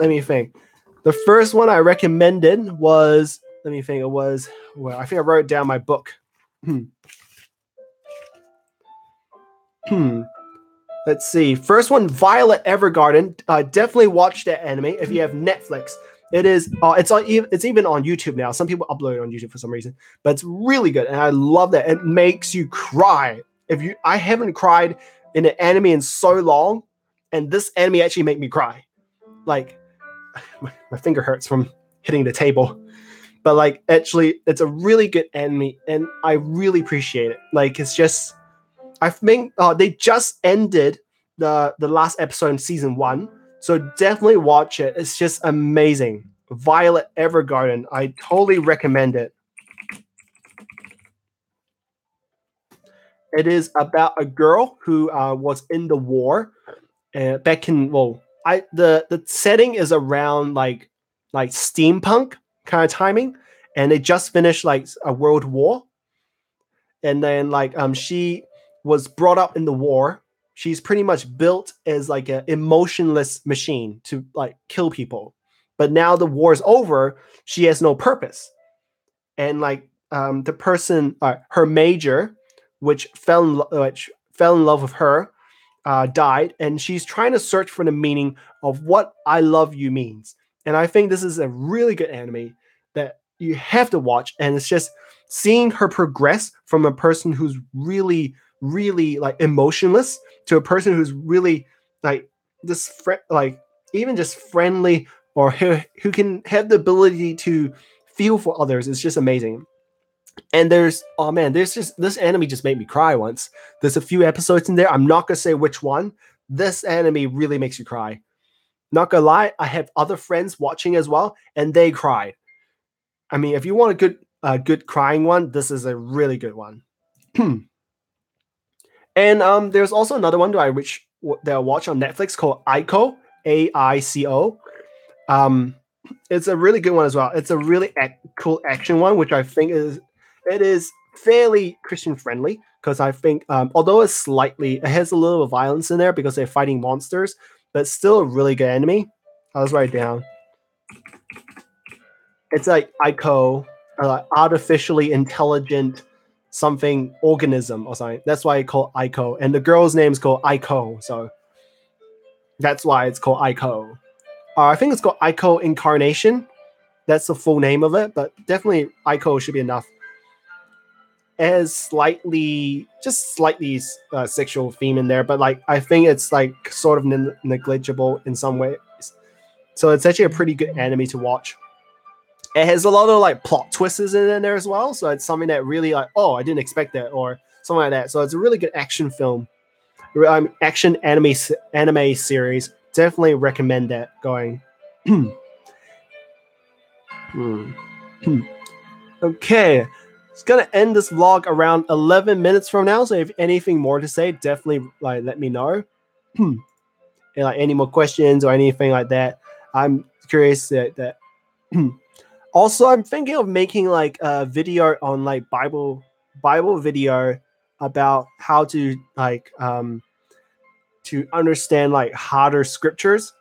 A: me think. The first one I recommended was, let me think, it was, well, I think I wrote down my book. Let's see. First one, Violet Evergarden. Definitely watch that anime if you have Netflix. It is. It's even on YouTube now. Some people upload it on YouTube for some reason, but it's really good, and I love that. It makes you cry. I haven't cried in an anime in so long, and this anime actually made me cry. Like, my finger hurts from hitting the table, but like, actually, it's a really good anime, and I really appreciate it. Like, it's just, I think they just ended the last episode in season 1. So definitely watch it. It's just amazing. Violet Evergarden. I totally recommend it. It is about a girl who was in the war back in, well, the setting is around like steampunk kind of timing, and they just finished like a world war, and then like she was brought up in the war. She's pretty much built as like an emotionless machine to like kill people. But now the war is over, she has no purpose. And like the person, her major, which fell in love with her, died, and she's trying to search for the meaning of what I love you means. And I think this is a really good anime that you have to watch. And it's just seeing her progress from a person who's really, really like emotionless to a person who's really like like even just friendly, or who can have the ability to feel for others. It's just amazing. And there's just this anime just made me cry once. There's a few episodes in there. I'm not gonna say which one. This anime really makes you cry. Not gonna lie, I have other friends watching as well, and they cried. I mean, if you want a good crying one, this is a really good one. And there's also another one that I watch on Netflix called Aiko, Aico. It's a really good one as well. It's a really cool action one, which I think is fairly Christian friendly, because I think although it has a little violence in there because they're fighting monsters, but it's still a really good anime. I'll just write it down. It's like Aiko, artificially intelligent something organism or something. That's why it's called Aiko, and the girl's name is called Aiko, so that's why it's called Aiko. I think it's called Aiko Incarnation. That's the full name of it, but definitely Aiko should be enough. It has slightly sexual theme in there, but like I think it's like sort of negligible in some ways. So it's actually a pretty good anime to watch. It has a lot of like plot twists in there as well, so it's something that really like, oh, I didn't expect that, or something like that. So it's a really good action film, action anime series. Definitely recommend that going. Okay, it's gonna end this vlog around 11 minutes from now. So if anything more to say, definitely like let me know. And like any more questions or anything like that, I'm curious that. Also, I'm thinking of making like a video on like Bible video about how to like to understand like harder scriptures.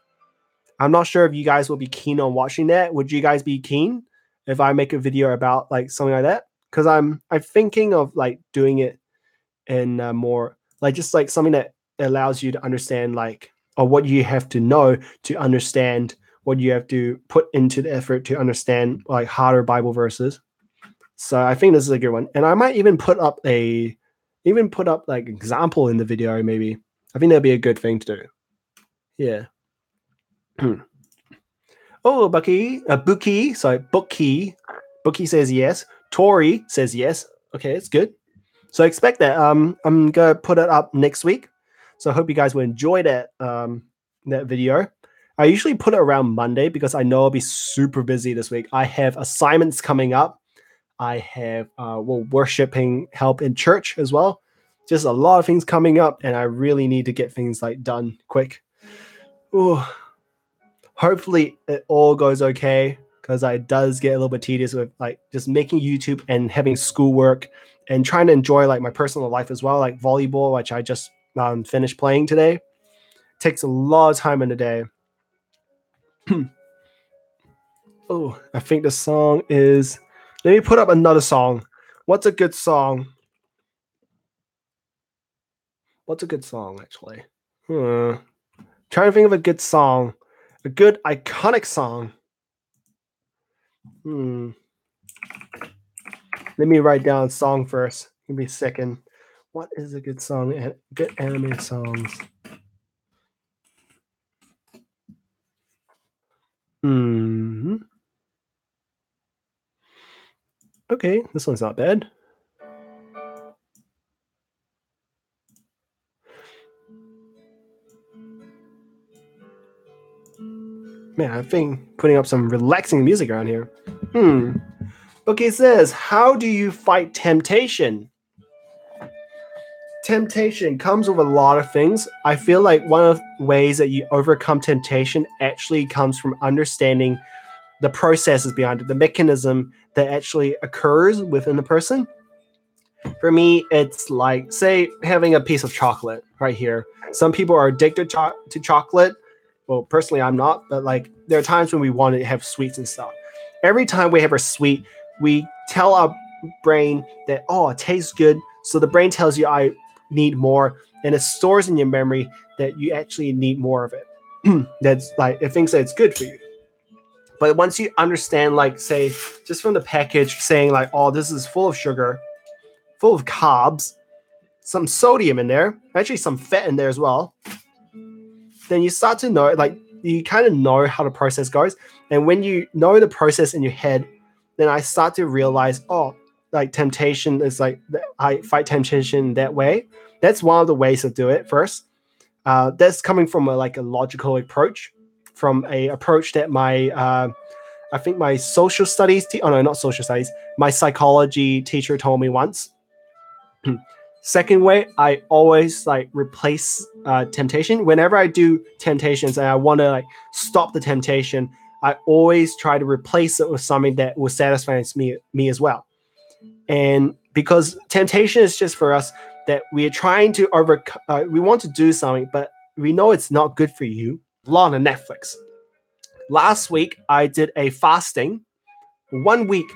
A: I'm not sure if you guys will be keen on watching that. Would you guys be keen if I make a video about like something like that? Because I'm thinking of like doing it in more like just like something that allows you to understand like or what you have to know to understand what you have to put into the effort to understand like harder Bible verses. So I think this is a good one, and I might even put up like example in the video. Maybe I think that'd be a good thing to do. Yeah. Oh, Bookie. Sorry, Bookie. Bookie says yes. Tori says yes. Okay, it's good. So expect that. I'm gonna put it up next week. So I hope you guys will enjoy that that video. I usually put it around Monday because I know I'll be super busy this week. I have assignments coming up. I have worshiping help in church as well. Just a lot of things coming up, and I really need to get things like done quick. Ooh. Hopefully it all goes okay because it does get a little bit tedious with like just making YouTube and having schoolwork and trying to enjoy like my personal life as well, like volleyball, which I just finished playing today. Takes a lot of time in the day. Oh, I think the song is. Let me put up another song. What's a good song? What's a good song actually? Trying to think of a good song, a good iconic song. Let me write down a song first. Give me a second. What is a good song? Good anime songs. Okay, this one's not bad. Man, I think putting up some relaxing music around here. Okay, it says, how do you fight temptation? Temptation comes with a lot of things. I feel like one of the ways that you overcome temptation actually comes from understanding the processes behind it, the mechanism that actually occurs within the person. For me, it's like, say, having a piece of chocolate right here. Some people are addicted to chocolate. Well, personally, I'm not, but like there are times when we want to have sweets and stuff. Every time we have a sweet, we tell our brain that, oh, it tastes good. So the brain tells you, I need more. And it stores in your memory that you actually need more of it. That's like, it thinks that it's good for you. But once you understand, like, say, just from the package saying, like, oh, this is full of sugar, full of carbs, some sodium in there, actually some fat in there as well, then you start to know, like, you kind of know how the process goes. And when you know the process in your head, then I start to realize, oh, like temptation is like, I fight temptation that way. That's one of the ways to do it first. That's coming from a logical approach, from a approach that I think my social studies, not social studies, my psychology teacher told me once. Second way, I always like replace temptation. Whenever I do temptations and I want to like stop the temptation, I always try to replace it with something that will satisfy me as well. And because temptation is just for us that we are trying to overcome, we want to do something, but we know it's not good for you. A lot on Netflix. Last week, I did a fasting 1 week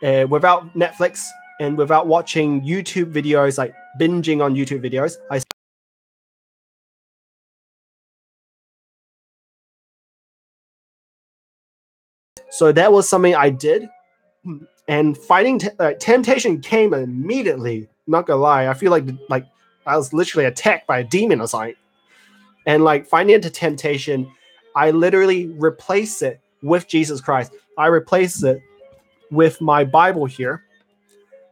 A: without Netflix and without watching YouTube videos, like binging on YouTube videos. So that was something I did. And fighting temptation came immediately. Not gonna lie, I feel like I was literally attacked by a demon or something. And like fighting into temptation, I literally replace it with Jesus Christ. I replace it with my Bible here.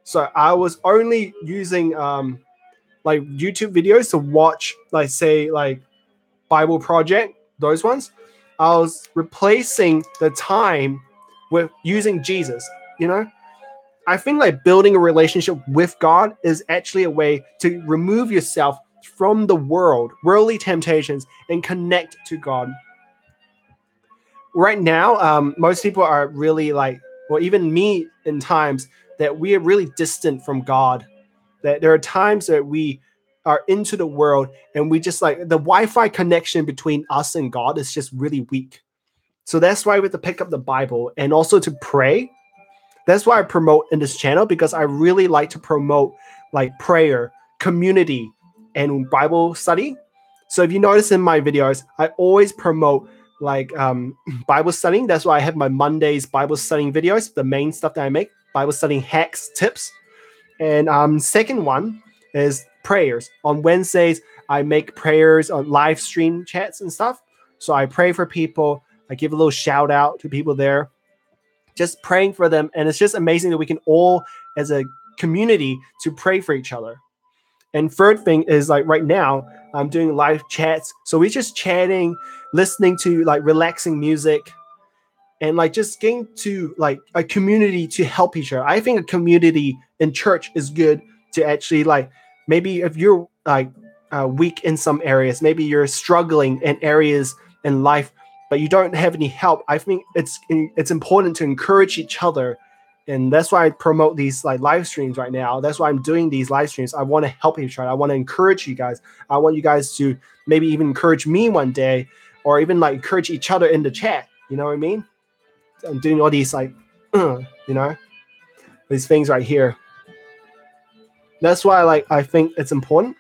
A: So I was only using like YouTube videos to watch, like say like Bible Project, those ones. I was replacing the time with using Jesus, you know? I think like building a relationship with God is actually a way to remove yourself from the worldly temptations, and connect to God. Right now, most people are really like, well, even me in times that we are really distant from God. That there are times that we are into the world, and we just like the Wi-Fi connection between us and God is just really weak. So that's why we have to pick up the Bible and also to pray. That's why I promote in this channel, because I really like to promote like prayer, community, and Bible study. So if you notice in my videos, I always promote like Bible studying. That's why I have my Mondays Bible studying videos, the main stuff that I make, Bible studying hacks, tips. And second one is prayers. On Wednesdays, I make prayers on live stream chats and stuff. So I pray for people. I give a little shout out to people there, just praying for them. And it's just amazing that we can all, as a community, to pray for each other. And third thing is like right now, I'm doing live chats. So we're just chatting, listening to like relaxing music, and like just getting to like a community to help each other. I think a community in church is good to actually like, maybe if you're like weak in some areas, maybe you're struggling in areas in life, but you don't have any help. I think it's important to encourage each other. And that's why I promote these like live streams right now. That's why I'm doing these live streams. I want to help each other. I want to encourage you guys. I want you guys to maybe even encourage me one day, or even like encourage each other in the chat. You know what I mean? I'm doing all these like, these things right here. That's why I think it's important.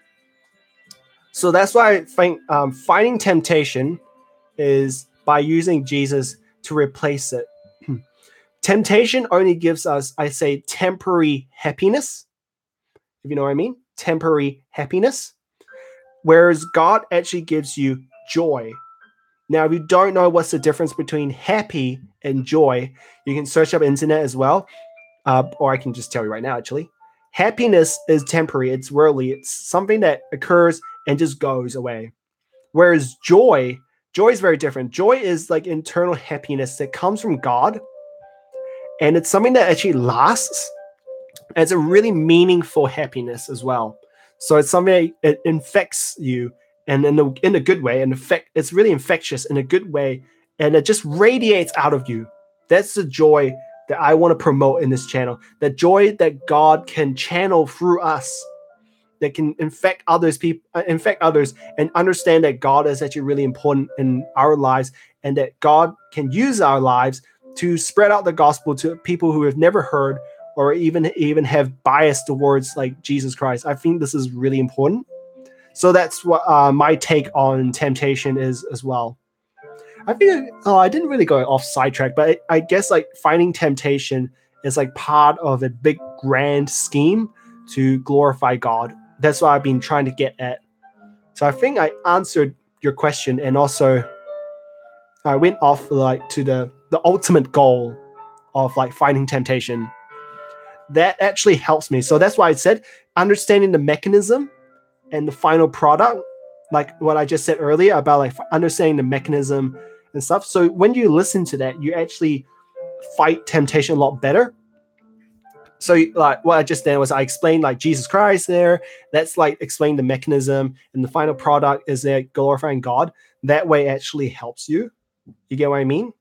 A: So that's why I think fighting temptation is by using Jesus to replace it. Temptation only gives us, I say, temporary happiness, if you know what I mean, temporary happiness, whereas God actually gives you joy. Now, if you don't know what's the difference between happy and joy, you can search up internet as well, or I can just tell you right now, actually. Happiness is temporary, it's worldly, it's something that occurs and just goes away. Whereas joy is very different. Joy is like internal happiness that comes from God, and it's something that actually lasts. And it's a really meaningful happiness as well. So it's something that it infects you, and in a good way. And it's really infectious in a good way, and it just radiates out of you. That's the joy that I want to promote in this channel. The joy that God can channel through us, that can infect others, and understand that God is actually really important in our lives, and that God can use our lives to spread out the gospel to people who have never heard, or even have bias towards like Jesus Christ. I think this is really important. So that's what my take on temptation is as well. I think I didn't really go off sidetrack, but I guess like finding temptation is like part of a big grand scheme to glorify God. That's what I've been trying to get at. So I think I answered your question, and also I went off like to the ultimate goal of like finding temptation. That actually helps me. So that's why I said understanding the mechanism and the final product, like what I just said earlier about like understanding the mechanism and stuff. So when you listen to that, you actually fight temptation a lot better. So like what I just did was I explained like Jesus Christ there. That's like explain the mechanism, and the final product is there glorifying God. That way actually helps you. You get what I mean?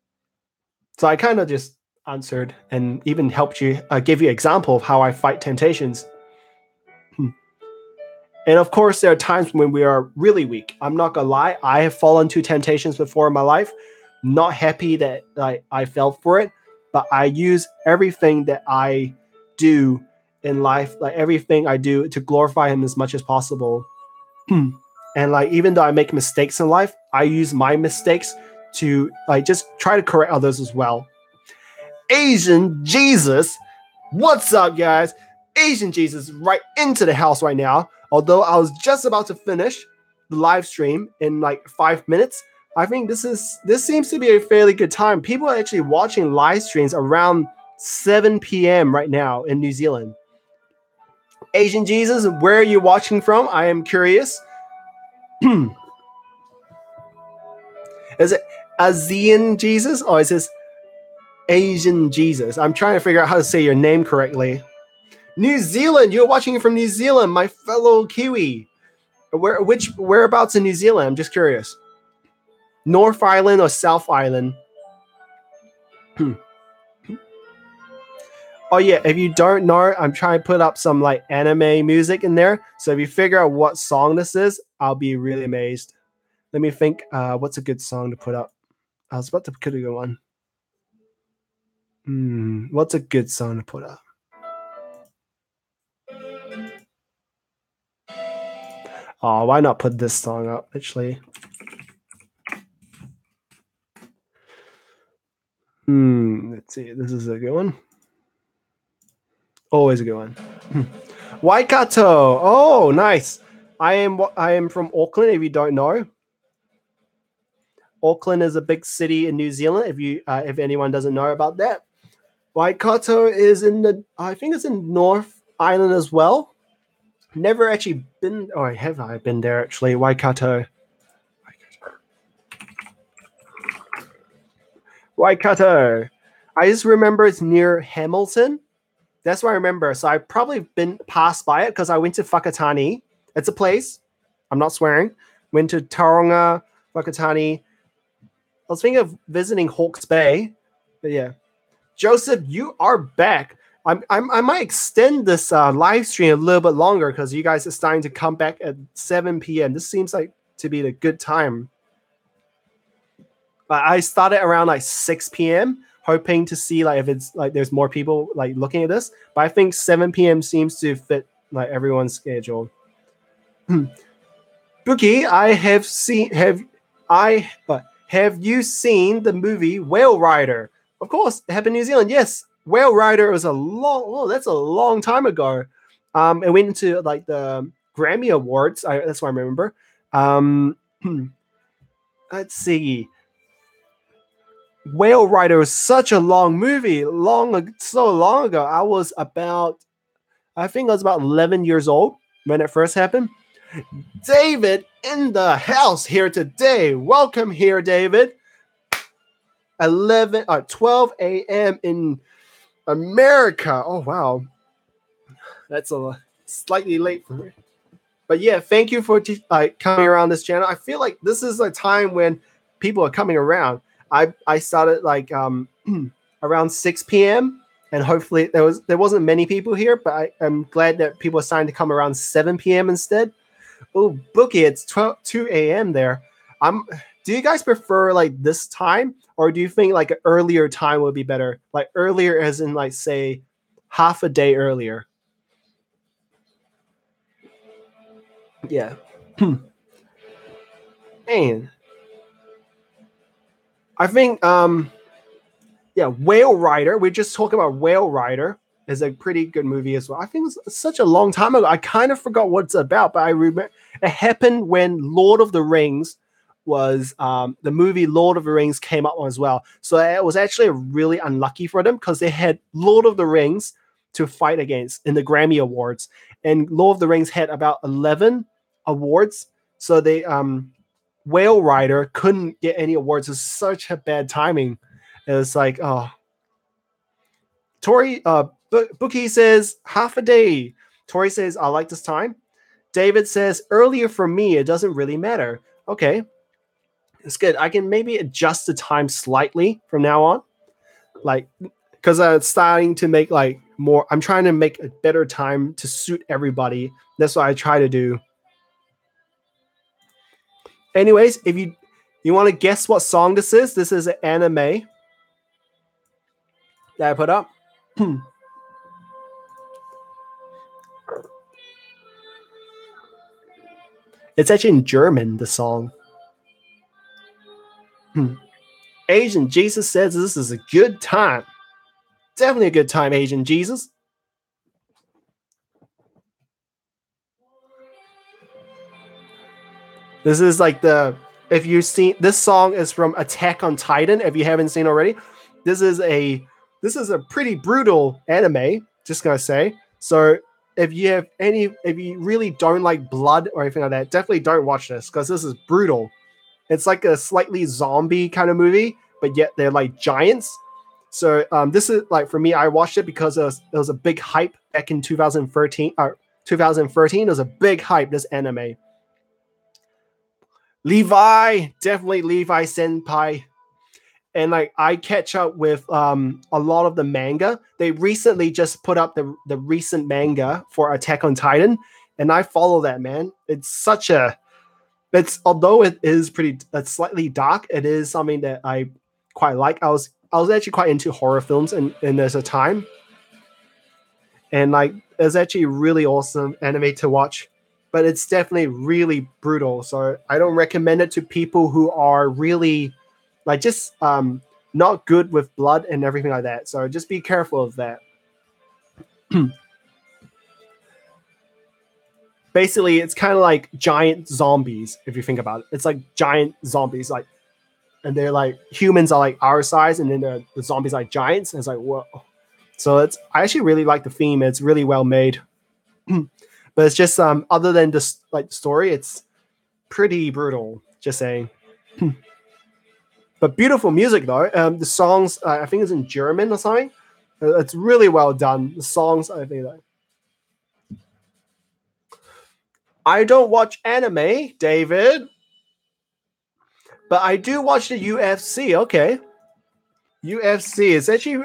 A: So I kind of just answered and even helped you, give you an example of how I fight temptations. And of course, there are times when we are really weak. I'm not gonna lie, I have fallen to temptations before in my life. Not happy that I fell for it, but I use everything that I do in life, like everything I do, to glorify Him as much as possible. And like even though I make mistakes in life, I use my mistakes to like just try to correct others as well. Asian Jesus, what's up, guys? Asian Jesus right into the house right now. Although I was just about to finish the live stream in like 5 minutes, I think this seems to be a fairly good time. People are actually watching live streams around 7 p.m. right now in New Zealand. Asian Jesus, where are you watching from? I am curious. Is it Asian Jesus, or is this Asian Jesus? I'm trying to figure out how to say your name correctly. New Zealand, you're watching from New Zealand, my fellow Kiwi. Whereabouts in New Zealand? I'm just curious. North Island or South Island? Oh yeah, if you don't know, I'm trying to put up some like anime music in there. So if you figure out what song this is, I'll be really amazed. Let me think. What's a good song to put up? I was about to put a good one. What's a good song to put up? Oh, why not put this song up? Actually, let's see. This is a good one. Always a good one. Waikato. Oh, nice. I am from Auckland. If you don't know, Auckland is a big city in New Zealand. If anyone doesn't know about that, Waikato is in the I think it's in North Island as well. Never actually been. Oh, have I been there actually? Waikato. Waikato. I just remember it's near Hamilton. That's what I remember. So I've probably been passed by it because I went to Whakatane. It's a place. I'm not swearing. Went to Taronga, Whakatane. I was thinking of visiting Hawke's Bay. But yeah. Joseph, you are back. I might extend this live stream a little bit longer because you guys are starting to come back at 7 p.m. This seems like to be the good time. I started around like 6 p.m. hoping to see like if it's like there's more people like looking at this, but I think 7 p.m. seems to fit like everyone's schedule. Bookie, have you seen the movie Whale Rider? Of course, it happened in New Zealand. Yes, Whale Rider was that's a long time ago. It went into like the Grammy Awards. That's what I remember. Let's see. Whale Rider was such a long movie, so long ago. I think I was about 11 years old when it first happened. David in the house here today. Welcome here, David. 12 a.m. in America. Oh, wow. That's slightly late for me. But yeah, thank you for coming around this channel. I feel like this is a time when people are coming around. I started like around 6 p.m. and hopefully there wasn't many people here, but I'm glad that people are starting to come around 7 p.m. instead. Oh, Bookie, it's 2 a.m. there. Do you guys prefer like this time, or do you think like an earlier time would be better? Like earlier as in like say half a day earlier. Yeah. And I think Whale Rider. We're just talking about Whale Rider is a pretty good movie as well. I think it's such a long time ago. I kind of forgot what it's about, but I remember it happened when Lord of the Rings was the movie Lord of the Rings came up as well. So it was actually really unlucky for them because they had Lord of the Rings to fight against in the Grammy Awards, and Lord of the Rings had about 11 awards. So they Whale Rider couldn't get any awards. It was such a bad timing. It was like, oh. Tori, Bookie says half a day. Tori says, I like this time. David says, earlier for me, it doesn't really matter. Okay. It's good. I can maybe adjust the time slightly from now on. Like, because I'm starting to make like more, I'm trying to make a better time to suit everybody. That's what I try to do. Anyways, if you want to guess what song this is an anime that I put up. It's actually in German, the song. Asian Jesus says this is a good time. Definitely a good time, Asian Jesus. This is like if you've seen this song is from Attack on Titan. If you haven't seen already, this is a pretty brutal anime. Just gonna say. So if you really don't like blood or anything like that, definitely don't watch this because this is brutal. It's like a slightly zombie kind of movie, but yet they're like giants. So this is like for me, I watched it because there was a big hype back in 2013. 2013, there was a big hype. This anime. Levi, definitely Levi Senpai. and like I catch up with a lot of the manga. They recently just put up the recent manga for Attack on Titan, and I follow that, man. It's such a it's although it is pretty it's slightly dark, it is something that I quite like. I was actually quite into horror films and there's a time. And like it's actually really awesome anime to watch. But it's definitely really brutal. So I don't recommend it to people who are really like just not good with blood and everything like that. So just be careful of that. Basically, it's kind of like giant zombies if you think about it. It's like giant zombies, like, and they're like humans are like our size, and then the zombies are like giants. And it's like whoa. So it's I actually really like the theme. It's really well made, but it's just other than this like story, it's pretty brutal. Just saying. But beautiful music though. The songs I think it's in German or something. It's really well done. The songs I think that. I don't watch anime, David, but I do watch the UFC. Okay, UFC is actually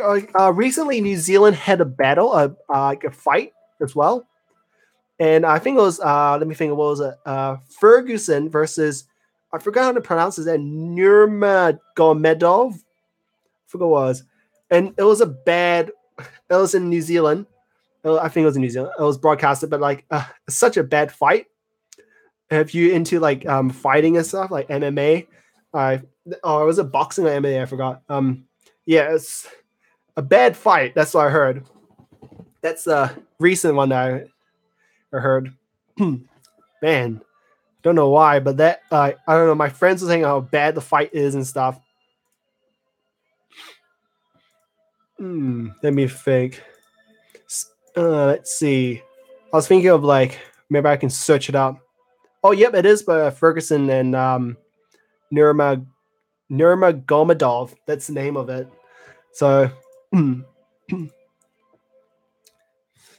A: recently New Zealand had a battle, like a fight as well, and I think it was let me think, what was it? Ferguson versus I forgot how to pronounce it. Nurmagomedov. I forgot what it was, and it was a bad. It was in New Zealand. I think it was in New Zealand. It was broadcasted, but like such a bad fight. If you into like fighting and stuff like MMA, it was a boxing or MMA. I forgot. Yeah, it's a bad fight. That's what I heard. That's a recent one that I heard. Man, don't know why, but that I don't know. My friends were saying how bad the fight is and stuff. Let me think. Let's see. I was thinking of like maybe I can search it up. Oh, yep, it is by Ferguson and Nurmagomedov. That's the name of it. So,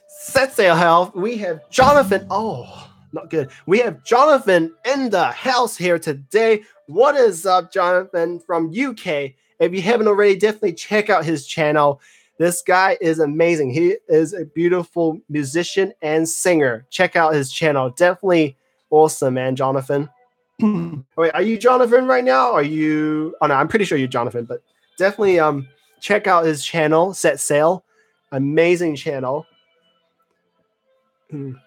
A: set sail health. We have Jonathan. Oh, not good. We have Jonathan in the house here today. What is up, Jonathan from UK? If you haven't already, definitely check out his channel. This guy is amazing. He is a beautiful musician and singer. Check out his channel. Definitely awesome, man, Jonathan. Wait, are you Jonathan right now? Are you? Oh no, I'm pretty sure you're Jonathan, but definitely check out his channel, Set Sail. Amazing channel.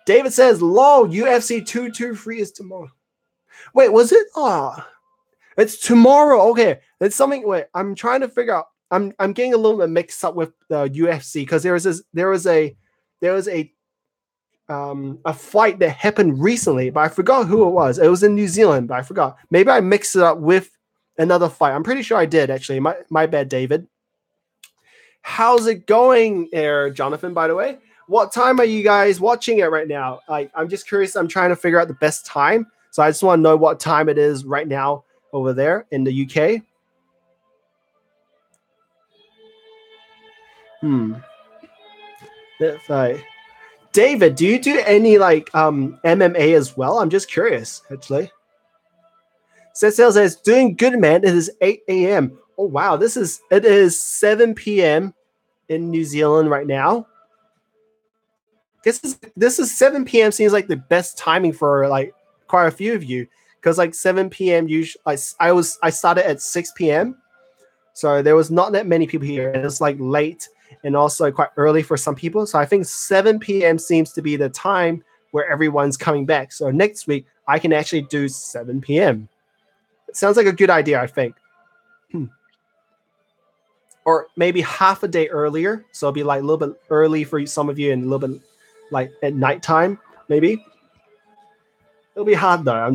A: David says, "Lol, UFC 223 is tomorrow." Wait, was it? Oh, it's tomorrow. Okay, it's something. Wait, I'm trying to figure out. I'm getting a little bit mixed up with the UFC because there was a fight that happened recently, but I forgot who it was. It was in New Zealand, but I forgot. Maybe I mixed it up with another fight. I'm pretty sure I did, actually. My bad, David. How's it going there, Jonathan, by the way? What time are you guys watching it right now? I'm just curious. I'm trying to figure out the best time. So I just want to know what time it is right now over there in the UK. That's right. David, do you do any like MMA as well? I'm just curious, actually. Cecil says, doing good, man. It is 8 a.m. Oh wow, it is 7 p.m. in New Zealand right now. This is 7 p.m. seems like the best timing for like quite a few of you. Because like 7 p.m. usually I started at 6 p.m. So there was not that many people here. And it's like late and also quite early for some people. So I think 7 p.m. seems to be the time where everyone's coming back. So next week, I can actually do 7 p.m. It sounds like a good idea, I think. Or maybe half a day earlier. So it'll be like a little bit early for some of you and a little bit like at nighttime, maybe. It'll be hard though.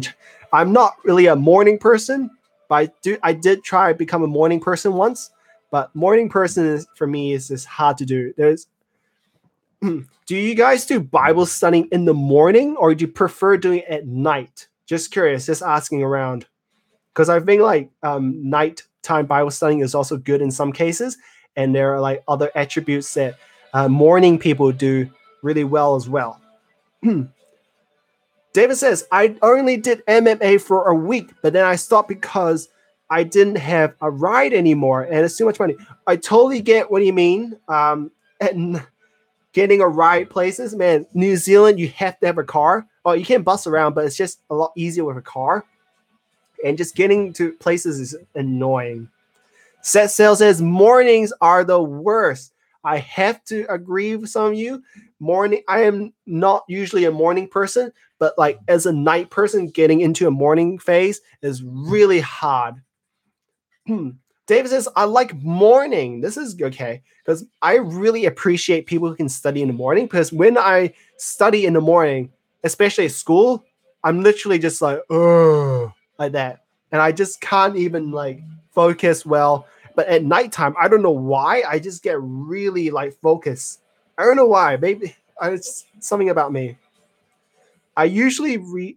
A: I'm not really a morning person, but I did try to become a morning person once. But morning person for me is just hard to do. Do you guys do Bible studying in the morning or do you prefer doing it at night? Just curious, just asking around. Because I think like nighttime Bible studying is also good in some cases. And there are like other attributes that morning people do really well as well. David says, I only did MMA for a week, but then I stopped because I didn't have a ride anymore, and it's too much money. I totally get what you mean. And getting a ride places, man. New Zealand, you have to have a car. Oh, you can bus around, but it's just a lot easier with a car. And just getting to places is annoying. Set Sail says mornings are the worst. I have to agree with some of you. Morning, I am not usually a morning person, but like as a night person, getting into a morning phase is really hard. David says, I like morning. This is okay because I really appreciate people who can study in the morning because when I study in the morning, especially at school, I'm literally just like, oh, like that. And I just can't even like focus well. But at nighttime, I don't know why. I just get really like focused. I don't know why. Maybe it's something about me. I usually read.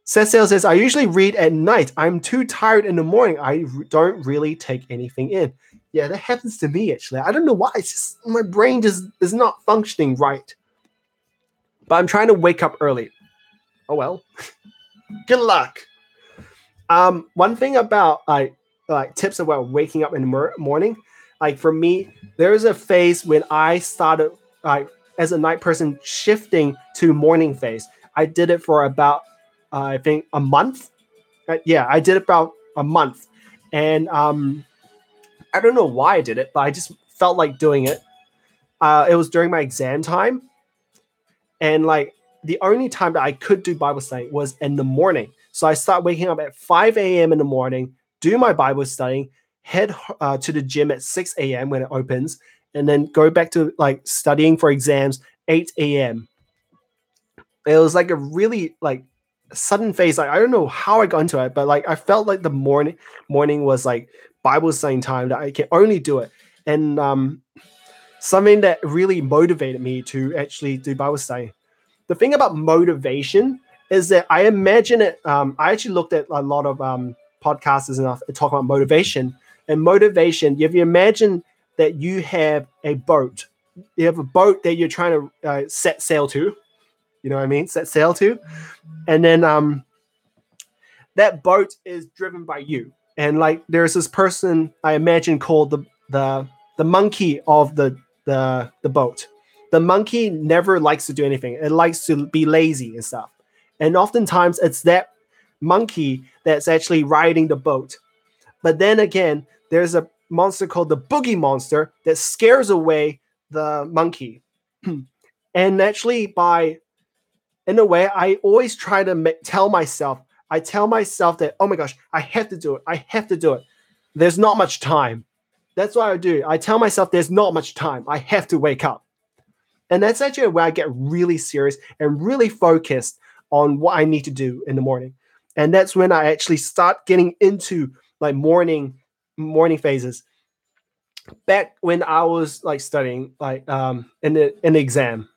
A: Cecil says, I usually read at night. I'm too tired in the morning. I don't really take anything in. Yeah, that happens to me actually. I don't know why. It's just my brain just is not functioning right. But I'm trying to wake up early. Oh well. Good luck. One thing about like tips about waking up in the morning, like for me, there's a phase when I started like as a night person shifting to morning phase. I did it for about I think a month. Yeah, I did it about a month, and I don't know why I did it, but I just felt like doing it. It was during my exam time, and like the only time that I could do Bible study was in the morning. So I start waking up at 5 a.m. in the morning, do my Bible studying, head to the gym at 6 a.m. when it opens, and then go back to like studying for exams 8 a.m. It was like a really like sudden phase. Like I don't know how I got into it, but like I felt like the morning was like Bible studying time that I can only do it. And something that really motivated me to actually do Bible study. The thing about motivation is that I imagine it. I actually looked at a lot of podcasters and talk about motivation. And motivation, if you imagine that you have a boat, you have a boat that you're trying to set sail to. You know what I mean? Set sail to, and then that boat is driven by you. And like there's this person I imagine called the monkey of the boat. The monkey never likes to do anything. It likes to be lazy and stuff. And oftentimes it's that monkey that's actually riding the boat. But then again, there's a monster called the boogie monster that scares away the monkey. And actually by in a way, I always try to tell myself, I tell myself that, oh my gosh, I have to do it. I have to do it. There's not much time. That's what I do. I tell myself there's not much time. I have to wake up. And that's actually where I get really serious and really focused on what I need to do in the morning. And that's when I actually start getting into like morning phases. Back when I was like studying, like in the exam.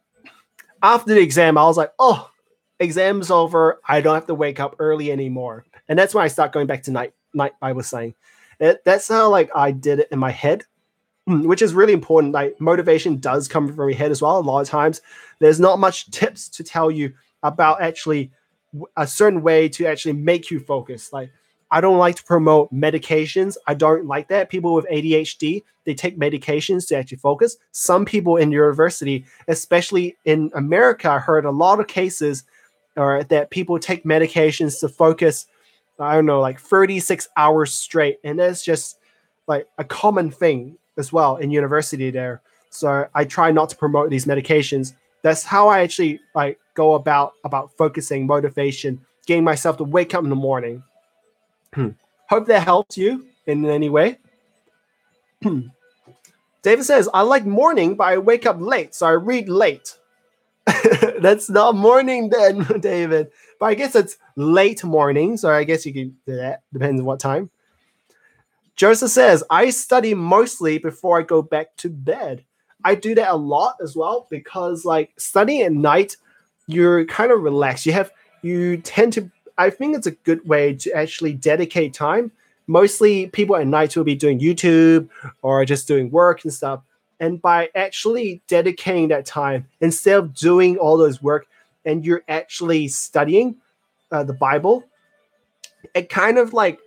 A: After the exam, I was like, oh, exam's over. I don't have to wake up early anymore. And that's when I start going back to night Bible studying. That's how like I did it in my head, which is really important. Like motivation does come from your head as well. A lot of times there's not much tips to tell you about actually a certain way to actually make you focus. Like I don't like to promote medications. I don't like that. People with ADHD, they take medications to actually focus. Some people in university, especially in America, I heard a lot of cases that people take medications to focus, I don't know, like 36 hours straight. And that's just like a common thing as well in university there. So I try not to promote these medications. That's how I actually like go about focusing, motivation, getting myself to wake up in the morning. Hope that helps you in any way. David says, I like morning, but I wake up late, so I read late. That's not morning then, David. But I guess it's late morning, so I guess you can do that. Depends on what time. Joseph says, I study mostly before I go back to bed. I do that a lot as well because like studying at night, you're kind of relaxed. You tend to, I think it's a good way to actually dedicate time. Mostly people at night will be doing YouTube or just doing work and stuff. And by actually dedicating that time, instead of doing all those work and you're actually studying the Bible, it kind of like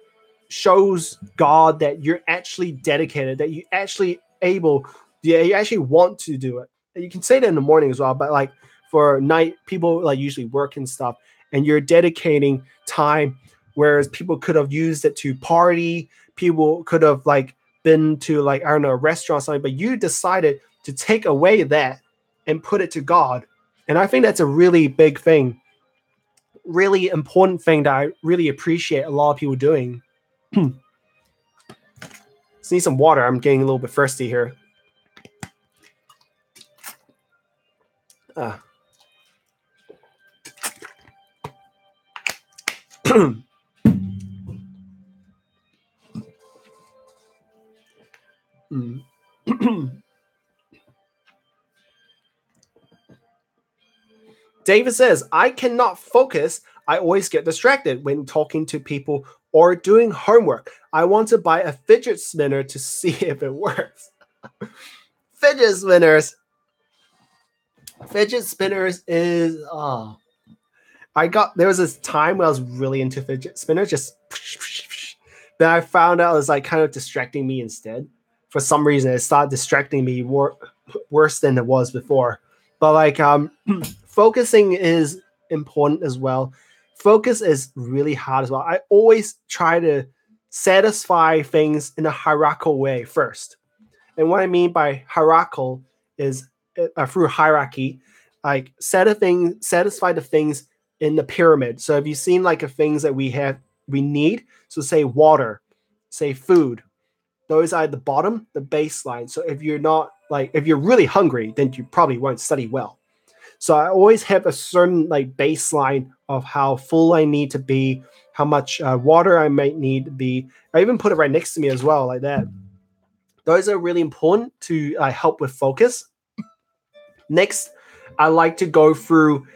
A: shows God that you're actually dedicated, that you actually able, yeah, you actually want to do it. And you can say that in the morning as well, but like for night, people like usually work and stuff, and you're dedicating time, whereas people could have used it to party, people could have like been to like, I don't know, a restaurant or something, but you decided to take away that and put it to God. And I think that's a really big thing, really important thing that I really appreciate a lot of people doing. Just need some water. I'm getting a little bit thirsty here. David says, I cannot focus. I always get distracted when talking to people or doing homework. I want to buy a fidget spinner to see if it works. Fidget spinners. Fidget spinners is there was this time when I was really into fidget spinners, just then I found out it was like kind of distracting me instead. For some reason, it started distracting me worse than it was before. But like focusing is important as well. Focus is really hard as well. I always try to satisfy things in a hierarchical way first. And what I mean by hierarchical is through hierarchy, like satisfy the things in the pyramid. So if you've seen like the things that we need, so say water, say food, those are at the bottom, the baseline. So if you're really hungry, then you probably won't study well. So I always have a certain like baseline of how full I need to be, how much water I might need to be. I even put it right next to me as well, like that. Those are really important to help with focus. Next, I like to go through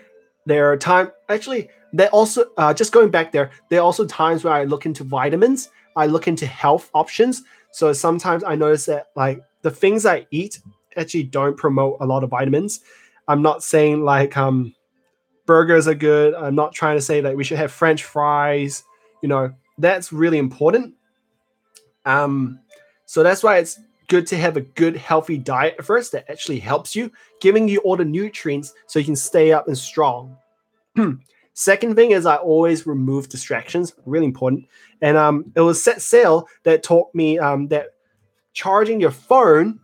A: their time. Actually, they also just going back there. There are also times where I look into vitamins. I look into health options. So sometimes I notice that like the things I eat actually don't promote a lot of vitamins. I'm not saying like burgers are good. I'm not trying to say that we should have French fries. That's really important. So that's why it's good to have a good healthy diet at first that actually helps you, giving you all the nutrients so you can stay up and strong. Second thing is I always remove distractions, really important. And it was Set Sail that taught me that charging your phone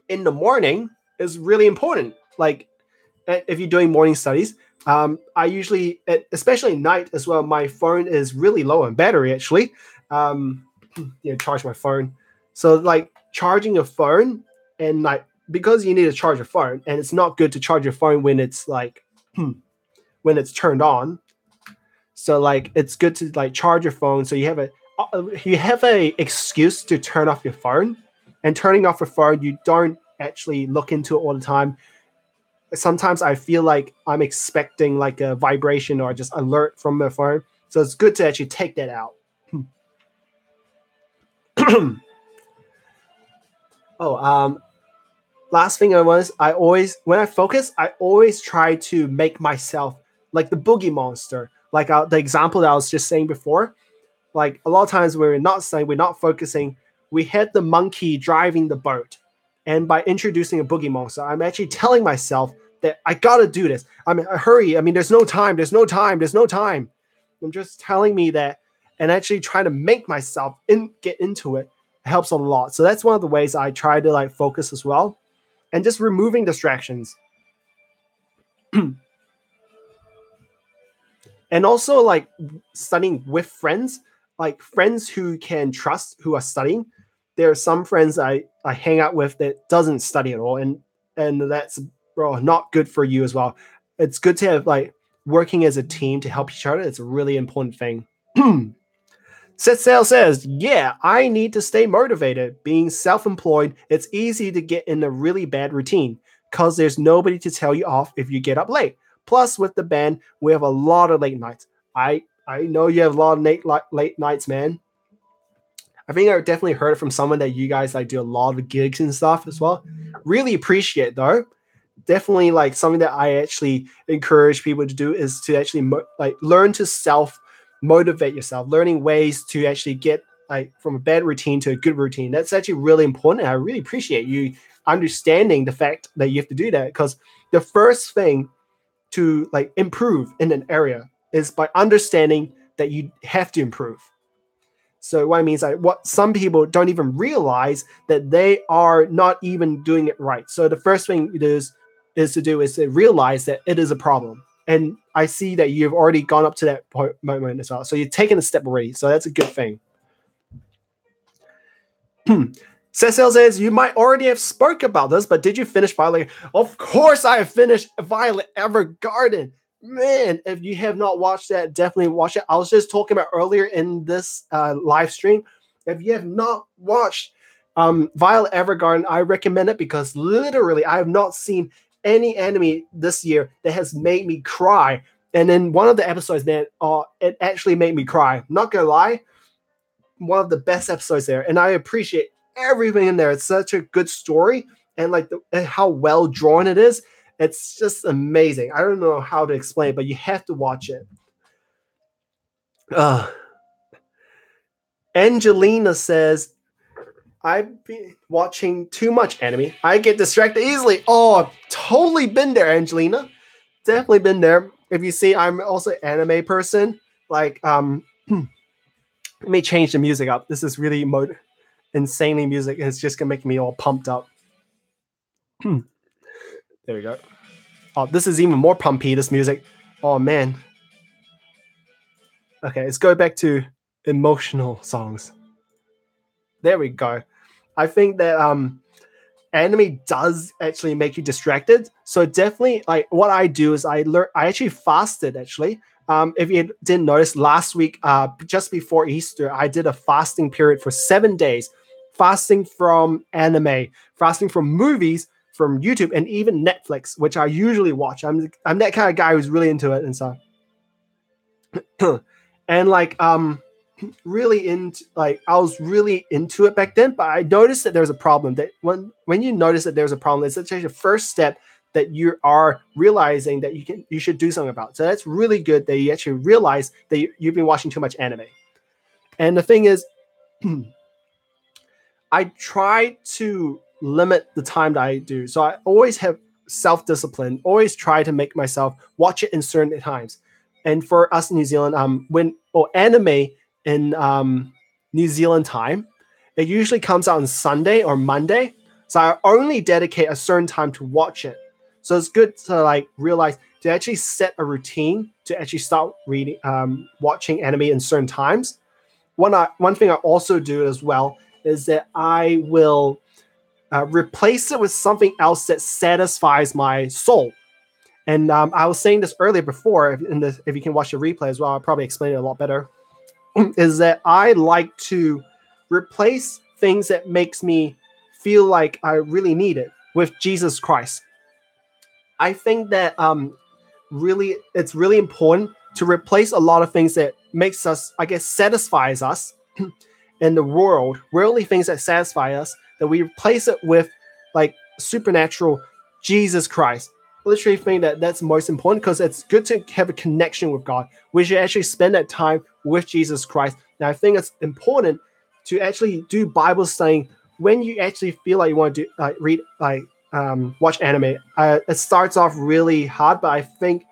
A: in the morning is really important. Like if you're doing morning studies, I usually, especially at night as well, my phone is really low on battery actually. Charge my phone. So like charging your phone and like, because you need to charge your phone and it's not good to charge your phone when it's like, when it's turned on. So like, it's good to like charge your phone. So you have a excuse to turn off your phone, and turning off your phone, you don't actually look into it all the time. Sometimes I feel like I'm expecting like a vibration or just alert from the phone. So it's good to actually take that out. Last thing when I focus, I always try to make myself like the boogie monster. Like the example that I was just saying before, like a lot of times we're not focusing, we had the monkey driving the boat. And by introducing a boogie monster, I'm actually telling myself that I gotta do this. Hurry. There's no time. I'm just telling me that, and actually trying to make myself get into it helps a lot. So that's one of the ways I try to like focus as well, and just removing distractions. And also like studying with friends, like friends who can trust, who are studying. There are some friends I hang out with that doesn't study at all, and that's not good for you as well. It's good to have like working as a team to help each other. It's a really important thing. Set Sail says, yeah, I need to stay motivated. Being self-employed, it's easy to get in a really bad routine because there's nobody to tell you off if you get up late. Plus, with the band, we have a lot of late nights. I know you have a lot of late nights, man. I think I definitely heard it from someone that you guys like do a lot of gigs and stuff as well. Really appreciate though. Definitely like something that I actually encourage people to do is to actually like learn to self motivate yourself, learning ways to actually get like from a bad routine to a good routine. That's actually really important. And I really appreciate you understanding the fact that you have to do that, because the first thing to like improve in an area is by understanding that you have to improve. So what I mean is like what some people don't even realize that they are not even doing it right. So the first thing is to realize that it is a problem. And I see that you've already gone up to that moment as well. So you're taking a step already. So that's a good thing. Cecil says, you might already have spoke about this, but did you finish Violet? Of course I have finished Violet Evergarden. Man, if you have not watched that, definitely watch it. I was just talking about earlier in this live stream. If you have not watched Violet Evergarden, I recommend it, because literally I have not seen any anime this year that has made me cry. And in one of the episodes, man, it actually made me cry. Not gonna lie, one of the best episodes there. And I appreciate everything in there. It's such a good story, and like how well drawn it is. It's just amazing. I don't know how to explain it, but you have to watch it. Angelina says, I've been watching too much anime. I get distracted easily. Oh, I've totally been there, Angelina. Definitely been there. If you see, I'm also an anime person. Like, let me change the music up. This is really insanely music. It's just gonna make me all pumped up. There we go. Oh, this is even more pumpy, this music. Oh man. Okay, let's go back to emotional songs. There we go. I think that anime does actually make you distracted. So definitely, like what I do is I actually fasted actually. If you didn't notice, last week, just before Easter, I did a fasting period for 7 days, fasting from anime, fasting from movies, from YouTube, and even Netflix, which I usually watch. I'm that kind of guy who's really into it and stuff. And like really into like I was really into it back then, but I noticed that there's a problem. That when you notice that there's a problem, it's actually the first step that you are realizing that you should do something about. So that's really good that you actually realize that you've been watching too much anime. And the thing is, I try to limit the time that I do. So I always have self-discipline, always try to make myself watch it in certain times. And for us in New Zealand, anime in New Zealand time, it usually comes out on Sunday or Monday. So I only dedicate a certain time to watch it. So it's good to like realize to actually set a routine to actually start watching anime in certain times. One thing I also do as well is that I will replace it with something else that satisfies my soul. And I was saying this earlier before, if you can watch the replay as well, I'll probably explain it a lot better, is that I like to replace things that makes me feel like I really need it with Jesus Christ. I think that it's really important to replace a lot of things that makes us, I guess, satisfies us in the world, worldly things that satisfy us, that we replace it with like supernatural Jesus Christ. Literally think that that's most important, because it's good to have a connection with God. We should actually spend that time with Jesus Christ. Now, I think it's important to actually do Bible studying when you actually feel like you want to do, watch anime. It starts off really hard, but I think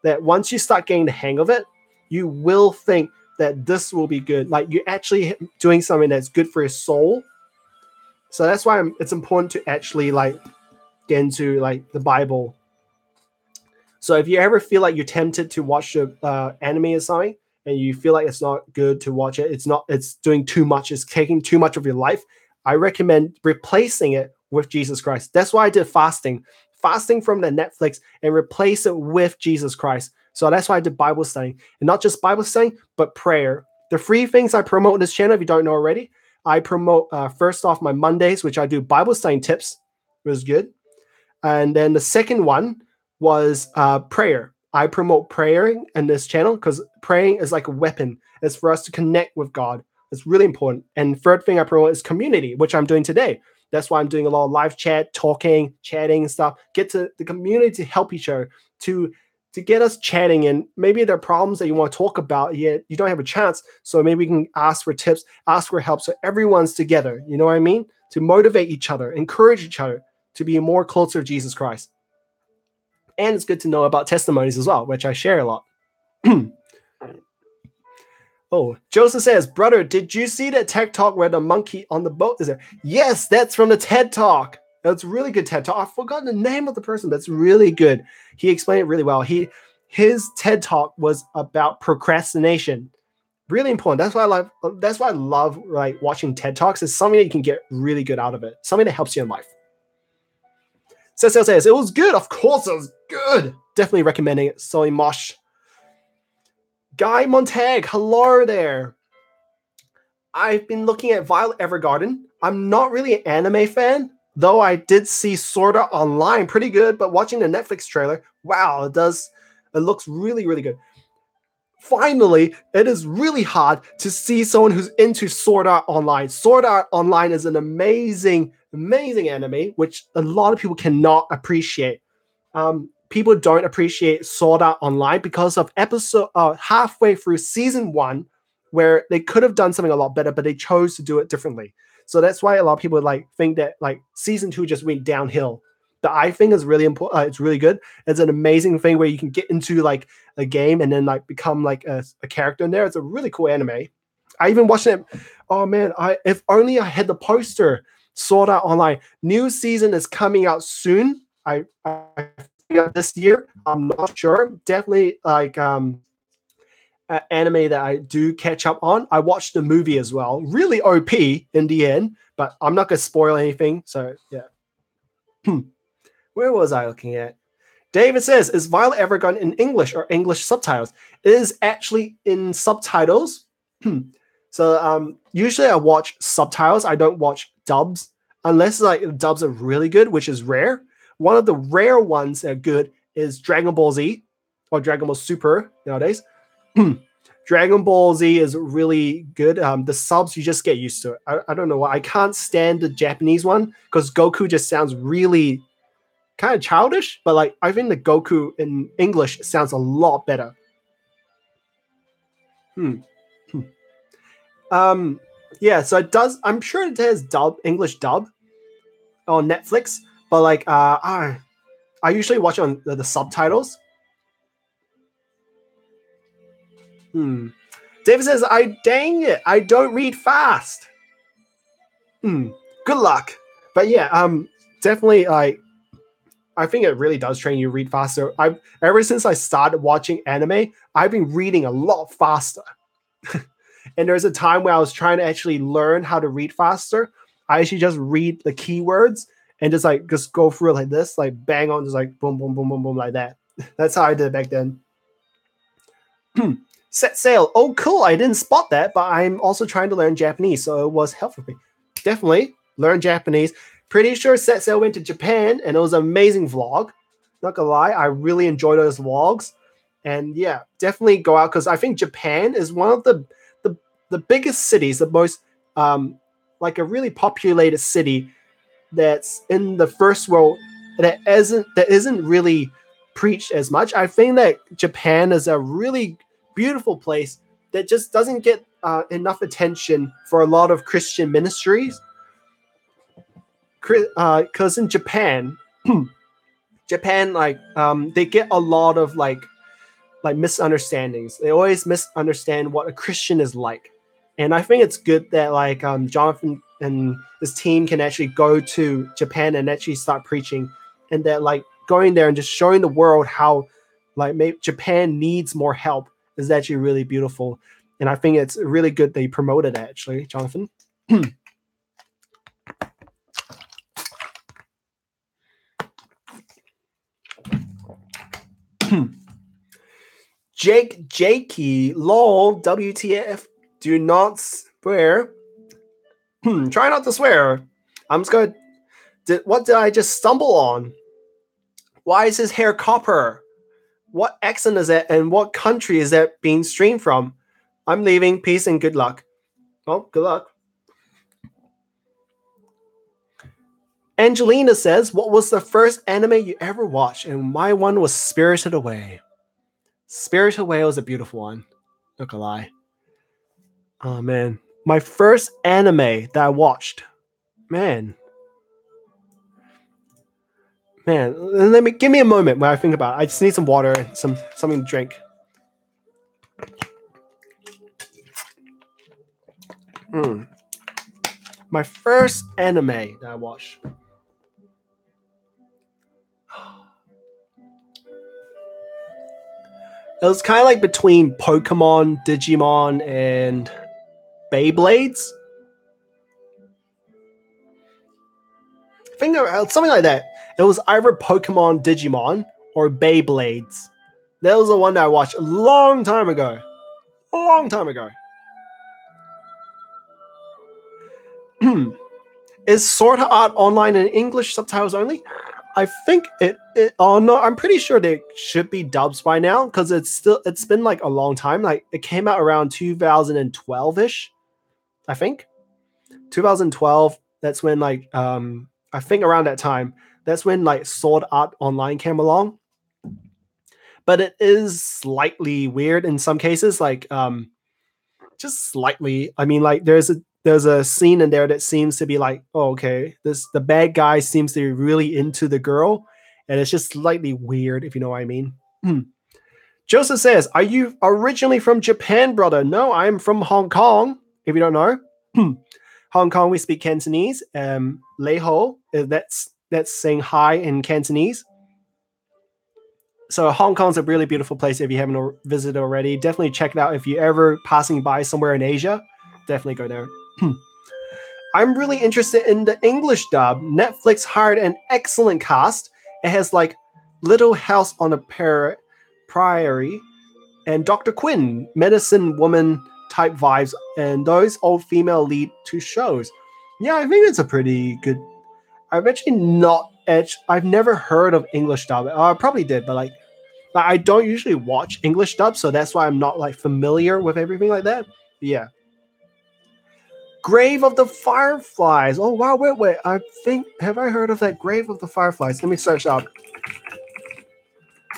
A: that once you start getting the hang of it, you will think that this will be good. Like you're actually doing something that's good for your soul. So that's why it's important to actually like get into like the Bible. So if you ever feel like you're tempted to watch the anime or something, and you feel like it's not good to watch it, it's doing too much, it's taking too much of your life, I recommend replacing it with Jesus Christ. That's why I did fasting from the Netflix and replace it with Jesus Christ. So that's why I did Bible studying, and not just Bible studying, but prayer. The 3 things I promote on this channel, if you don't know already, I promote first off my Mondays, which I do Bible studying tips. It was good. And then the second one was prayer. I promote prayer in this channel because praying is like a weapon. It's for us to connect with God. It's really important. And third thing I promote is community, which I'm doing today. That's why I'm doing a lot of live chat, chatting and stuff. Get to the community to help each other, to to get us chatting, and maybe there are problems that you want to talk about yet you don't have a chance. So maybe we can ask for tips, ask for help, so everyone's together. You know what I mean? To motivate each other, encourage each other to be more closer to Jesus Christ. And it's good to know about testimonies as well, which I share a lot. Oh, Joseph says, brother, did you see that TED Talk where the monkey on the boat is there? Yes, that's from the TED Talk. That's really good TED Talk. I forgot the name of the person. That's really good. He explained it really well. His TED Talk was about procrastination. Really important. That's why I love like watching TED Talks. It's something that you can get really good out of it. Something that helps you in life. Cecil says, it was good. Of course it was good. Definitely recommending it. Sorry, Mosh. Guy Montag, hello there. I've been looking at Violet Evergarden. I'm not really an anime fan, though I did see Sword Art Online, pretty good, but watching the Netflix trailer, wow, it looks really, really good. Finally, it is really hard to see someone who's into Sword Art Online. Sword Art Online is an amazing, amazing anime, which a lot of people cannot appreciate. People don't appreciate Sword Art Online because of halfway through season 1, where they could have done something a lot better, but they chose to do it differently. So that's why a lot of people think that season 2 just went downhill. But I think is really important. It's really good. It's an amazing thing where you can get into a game and then become a character in there. It's a really cool anime. I even watched it. Oh man, if only I had the poster. Sword Art Online. New season is coming out soon. I this year. I'm not sure. Definitely anime that I do catch up on. I watched the movie as well. Really OP in the end, but I'm not gonna spoil anything. So yeah. Where was I looking at? David says, is Violet Evergarden in English or English subtitles? It is actually in subtitles. So usually I watch subtitles. I don't watch dubs unless dubs are really good, which is rare. One of the rare ones that are good is Dragon Ball Z or Dragon Ball Super nowadays. Dragon Ball Z is really good. The subs, you just get used to it. I don't know why. I can't stand the Japanese one because Goku just sounds really kind of childish, but I think the Goku in English sounds a lot better. Yeah, so it does. I'm sure it has English dub on Netflix, but I usually watch on the subtitles. David says, dang it, I don't read fast. Good luck. But yeah, definitely I think it really does train you to read faster. Ever since I started watching anime, I've been reading a lot faster. And there's a time where I was trying to actually learn how to read faster. I actually just read the keywords and just go through it like this, bang on, just boom, boom, boom, boom, boom, like that. That's how I did it back then. Set sail. Oh, cool. I didn't spot that, but I'm also trying to learn Japanese, so it was helpful for me. Definitely learn Japanese. Pretty sure Set Sail went to Japan, and it was an amazing vlog. Not gonna lie, I really enjoyed those vlogs. And yeah, definitely go out because I think Japan is one of the biggest cities, the most a really populated city that's in the first world that isn't really preached as much. I think that Japan is a really beautiful place that just doesn't get enough attention for a lot of Christian ministries. Because in Japan, they get a lot of misunderstandings. They always misunderstand what a Christian is like, and I think it's good that Jonathan and his team can actually go to Japan and actually start preaching, and that going there and just showing the world how Japan needs more help is actually really beautiful. And I think it's really good they promoted it, actually, Jonathan. Jacky, lol, WTF, do not swear. Try not to swear. I'm just going to... What did I just stumble on? Why is his hair copper? What accent is that, and what country is that being streamed from? I'm leaving. Peace and good luck. Oh, good luck. Angelina says, what was the first anime you ever watched? And my one was Spirited Away. Spirited Whale is a beautiful one. Not gonna lie. Oh man, my first anime that I watched. Man, let me give me a moment when I think about it. I just need some water and something to drink. My first anime that I watched. It was kind of like between Pokemon, Digimon, and Beyblades. I think something like that. It was either Pokemon, Digimon, or Beyblades. That was the one that I watched a long time ago. A long time ago. Is Sword Art Online in English subtitles only? I think oh no, I'm pretty sure they should be dubs by now because it's been like a long time. Like it came out around 2012-ish, I think. 2012. That's when like I think around that time. That's when like Sword Art Online came along. But it is slightly weird in some cases, like just slightly. I mean, like there's a scene in there that seems to be like, oh, okay, the bad guy seems to be really into the girl, and it's just slightly weird, if you know what I mean. Joseph says, "Are you originally from Japan, brother?" No, I'm from Hong Kong. If you don't know, Hong Kong we speak Cantonese. Lei ho, that's saying hi in Cantonese. So Hong Kong's a really beautiful place if you haven't visited already. Definitely check it out if you're ever passing by somewhere in Asia. Definitely go there. I'm really interested in the English dub. Netflix hired an excellent cast. It has like Little House on a Prairie and Dr. Quinn, medicine woman type vibes, and those old female lead to shows. Yeah, I think it's a pretty good. I've never heard of English dub. I probably did, but like I don't usually watch English dub, so that's why I'm not like familiar with everything like that. But yeah. Grave of the Fireflies. Oh wow, wait. Have I heard of that Grave of the Fireflies? Let me search up.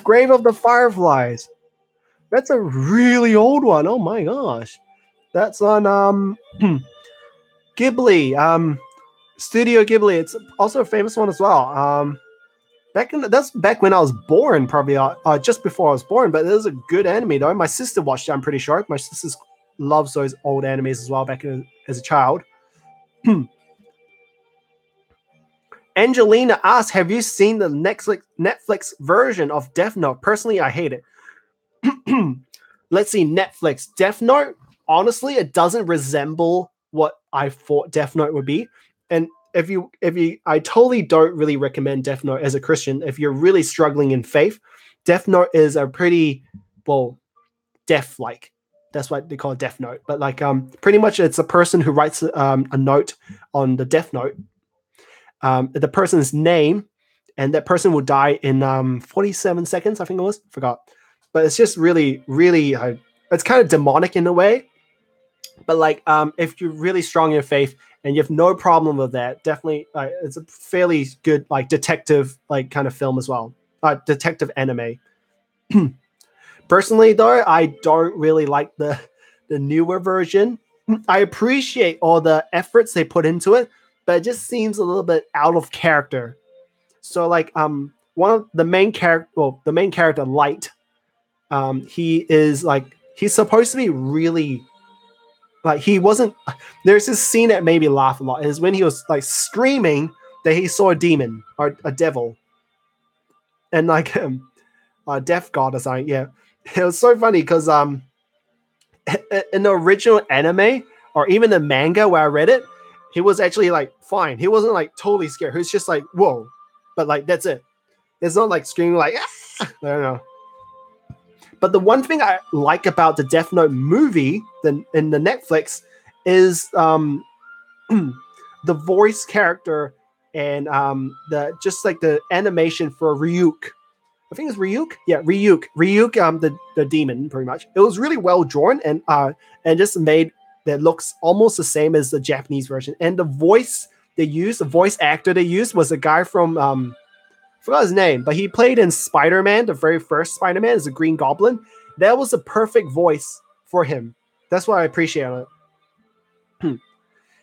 A: Grave of the Fireflies. That's a really old one. Oh my gosh. That's on Ghibli. Studio Ghibli. It's also a famous one as well. That's back when I was born, probably just before I was born, but it was a good anime though. My sister watched it, I'm pretty sure. My sister loves those old animes as well back as a child. Angelina asks, have you seen the Netflix version of Death Note? Personally, I hate it. Let's see, Netflix. Death Note, honestly, it doesn't resemble what I thought Death Note would be. And I totally don't really recommend Death Note as a Christian. If you're really struggling in faith, Death Note is a pretty, death-like. That's what they call Death Note. But like, pretty much it's a person who writes a note on the Death Note, the person's name, and that person will die in 47 seconds, I think it was. Forgot. But it's just really, really, it's kind of demonic in a way. But like, if you're really strong in your faith and you have no problem with that, definitely, it's a fairly good like detective like kind of film as well. Detective anime. Personally, though, I don't really like the newer version. I appreciate all the efforts they put into it, but it just seems a little bit out of character. So like, one of the main character, Light, he's supposed to be really. Like he wasn't. There's this scene that made me laugh a lot. Is when he was like screaming that he saw a demon or a devil, and like a death god or something. Yeah, it was so funny because in the original anime or even the manga where I read it, he was actually like fine. He wasn't like totally scared. He was just like whoa, but like that's it. It's not like screaming like ah! I don't know. But the one thing I like about the Death Note movie in the Netflix is the voice character and the just like the animation for Ryuk. I think it's Ryuk. Yeah, Ryuk. Ryuk, the demon, pretty much. It was really well drawn and just made that looks almost the same as the Japanese version. And the voice actor they used was a guy from forgot his name, but he played in Spider-Man, the very first Spider-Man, as a Green Goblin. That was the perfect voice for him. That's why I appreciate it.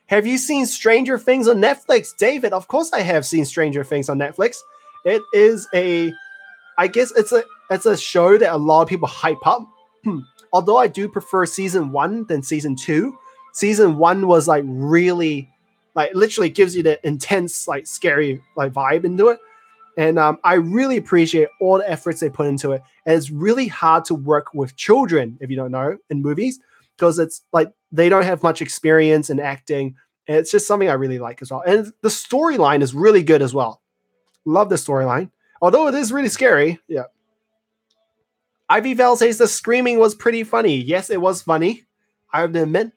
A: Have you seen Stranger Things on Netflix? David, of course I have seen Stranger Things on Netflix. It is I guess it's a show that a lot of people hype up. Although I do prefer season 1 than season 2. Season 1 was like really, like literally gives you the intense, like scary, like vibe into it. And I really appreciate all the efforts they put into it. And it's really hard to work with children, if you don't know, in movies, because it's like they don't have much experience in acting. And it's just something I really like as well. And the storyline is really good as well. Love the storyline. Although it is really scary. Yeah. Ivy Val says the screaming was pretty funny. Yes, it was funny. I have to admit.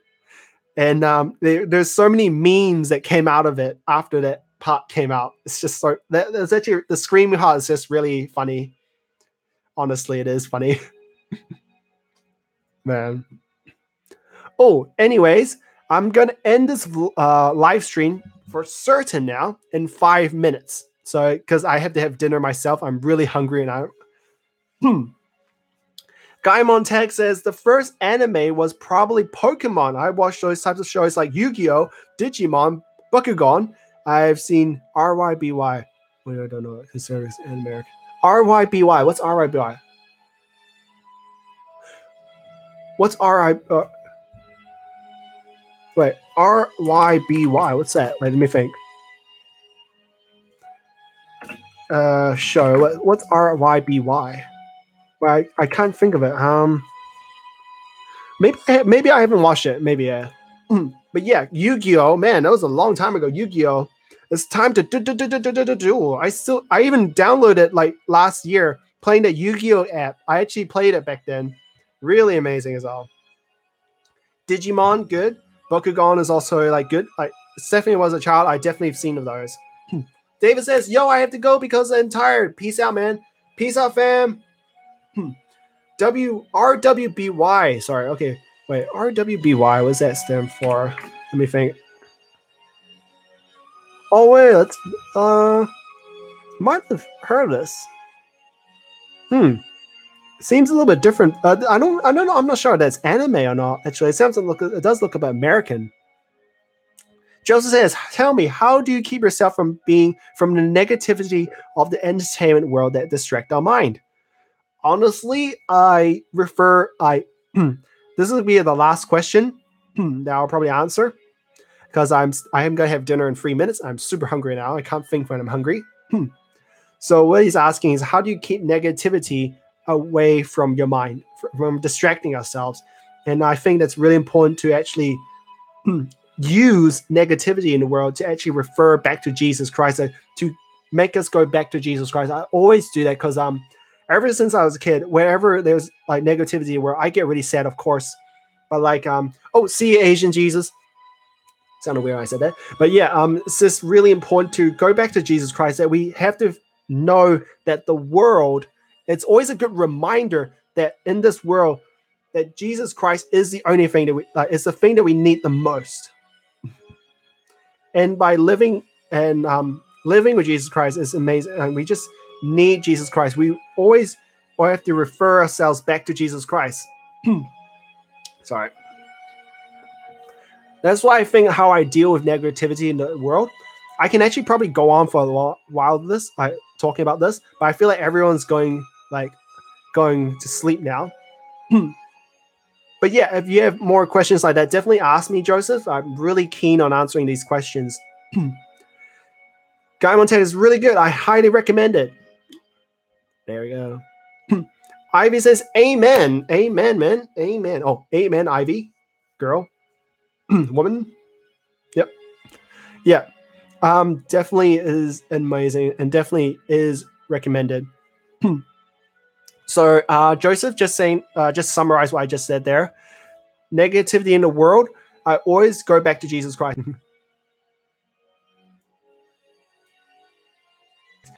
A: And there's so many memes that came out of it after that part came out. It's just so that's actually the screaming part is just really funny. Honestly, it is funny. Man. Oh, anyways, I'm gonna end this live stream for certain now in 5 minutes. So because I have to have dinner myself, I'm really hungry and Guy Montag says the first anime was probably Pokemon. I watched those types of shows like Yu-Gi-Oh, Digimon, Bakugan. I've seen RYBY. Wait, I don't know his service in America. RYBY. What's RYBY? What's wait, RYBY. What's that? Wait, let me think. Show. What's RYBY? Well, I can't think of it. Maybe I haven't watched it. Maybe yeah. But yeah, Yu-Gi-Oh, man, that was a long time ago. Yu-Gi-Oh, it's time to do. I even downloaded like last year playing the Yu-Gi-Oh app. I actually played it back then. Really amazing as well. Digimon, good. Bakugan is also like good. Like Stephanie was a child. I definitely have seen of those. David says, "Yo, I have to go because I'm tired. Peace out, man. Peace out, fam." RWBY. Sorry. Okay. Wait. RWBY. What's that stand for? Let me think. Oh wait. Let's. Might have heard of this. Seems a little bit different. I don't know. I'm not sure if that's anime or not. Actually, it does look a bit American. Joseph says, "Tell me, how do you keep yourself from the negativity of the entertainment world that distract our mind?" Honestly, this will be the last question that I'll probably answer because I am gonna have dinner in 3 minutes. I'm super hungry now. I can't think when I'm hungry. So what he's asking is, how do you keep negativity away from your mind, from distracting ourselves? And I think that's really important to actually use negativity in the world to actually refer back to Jesus Christ, to make us go back to Jesus Christ. I always do that because ever since I was a kid, wherever there's like negativity, where I get really sad, of course. But like, see you, Asian Jesus. Sounded weird when I said that. But yeah, it's just really important to go back to Jesus Christ, that we have to know that the world, it's always a good reminder that in this world, that Jesus Christ is the only thing that it's the thing that we need the most. And by living with Jesus Christ is amazing. And we just need Jesus Christ. We always have to refer ourselves back to Jesus Christ. Sorry. That's why I think how I deal with negativity in the world. I can actually probably go on for a while this, talking about this, but I feel like everyone's going to sleep now. But yeah, if you have more questions like that, definitely ask me, Joseph. I'm really keen on answering these questions. Guy Montana is really good. I highly recommend it. There we go. Ivy says, "Amen, amen, man, amen." Oh, amen, Ivy, girl, woman. Yep, yeah. Definitely is amazing and definitely is recommended. So, Joseph, just summarize what I just said there. Negativity in the world, I always go back to Jesus Christ.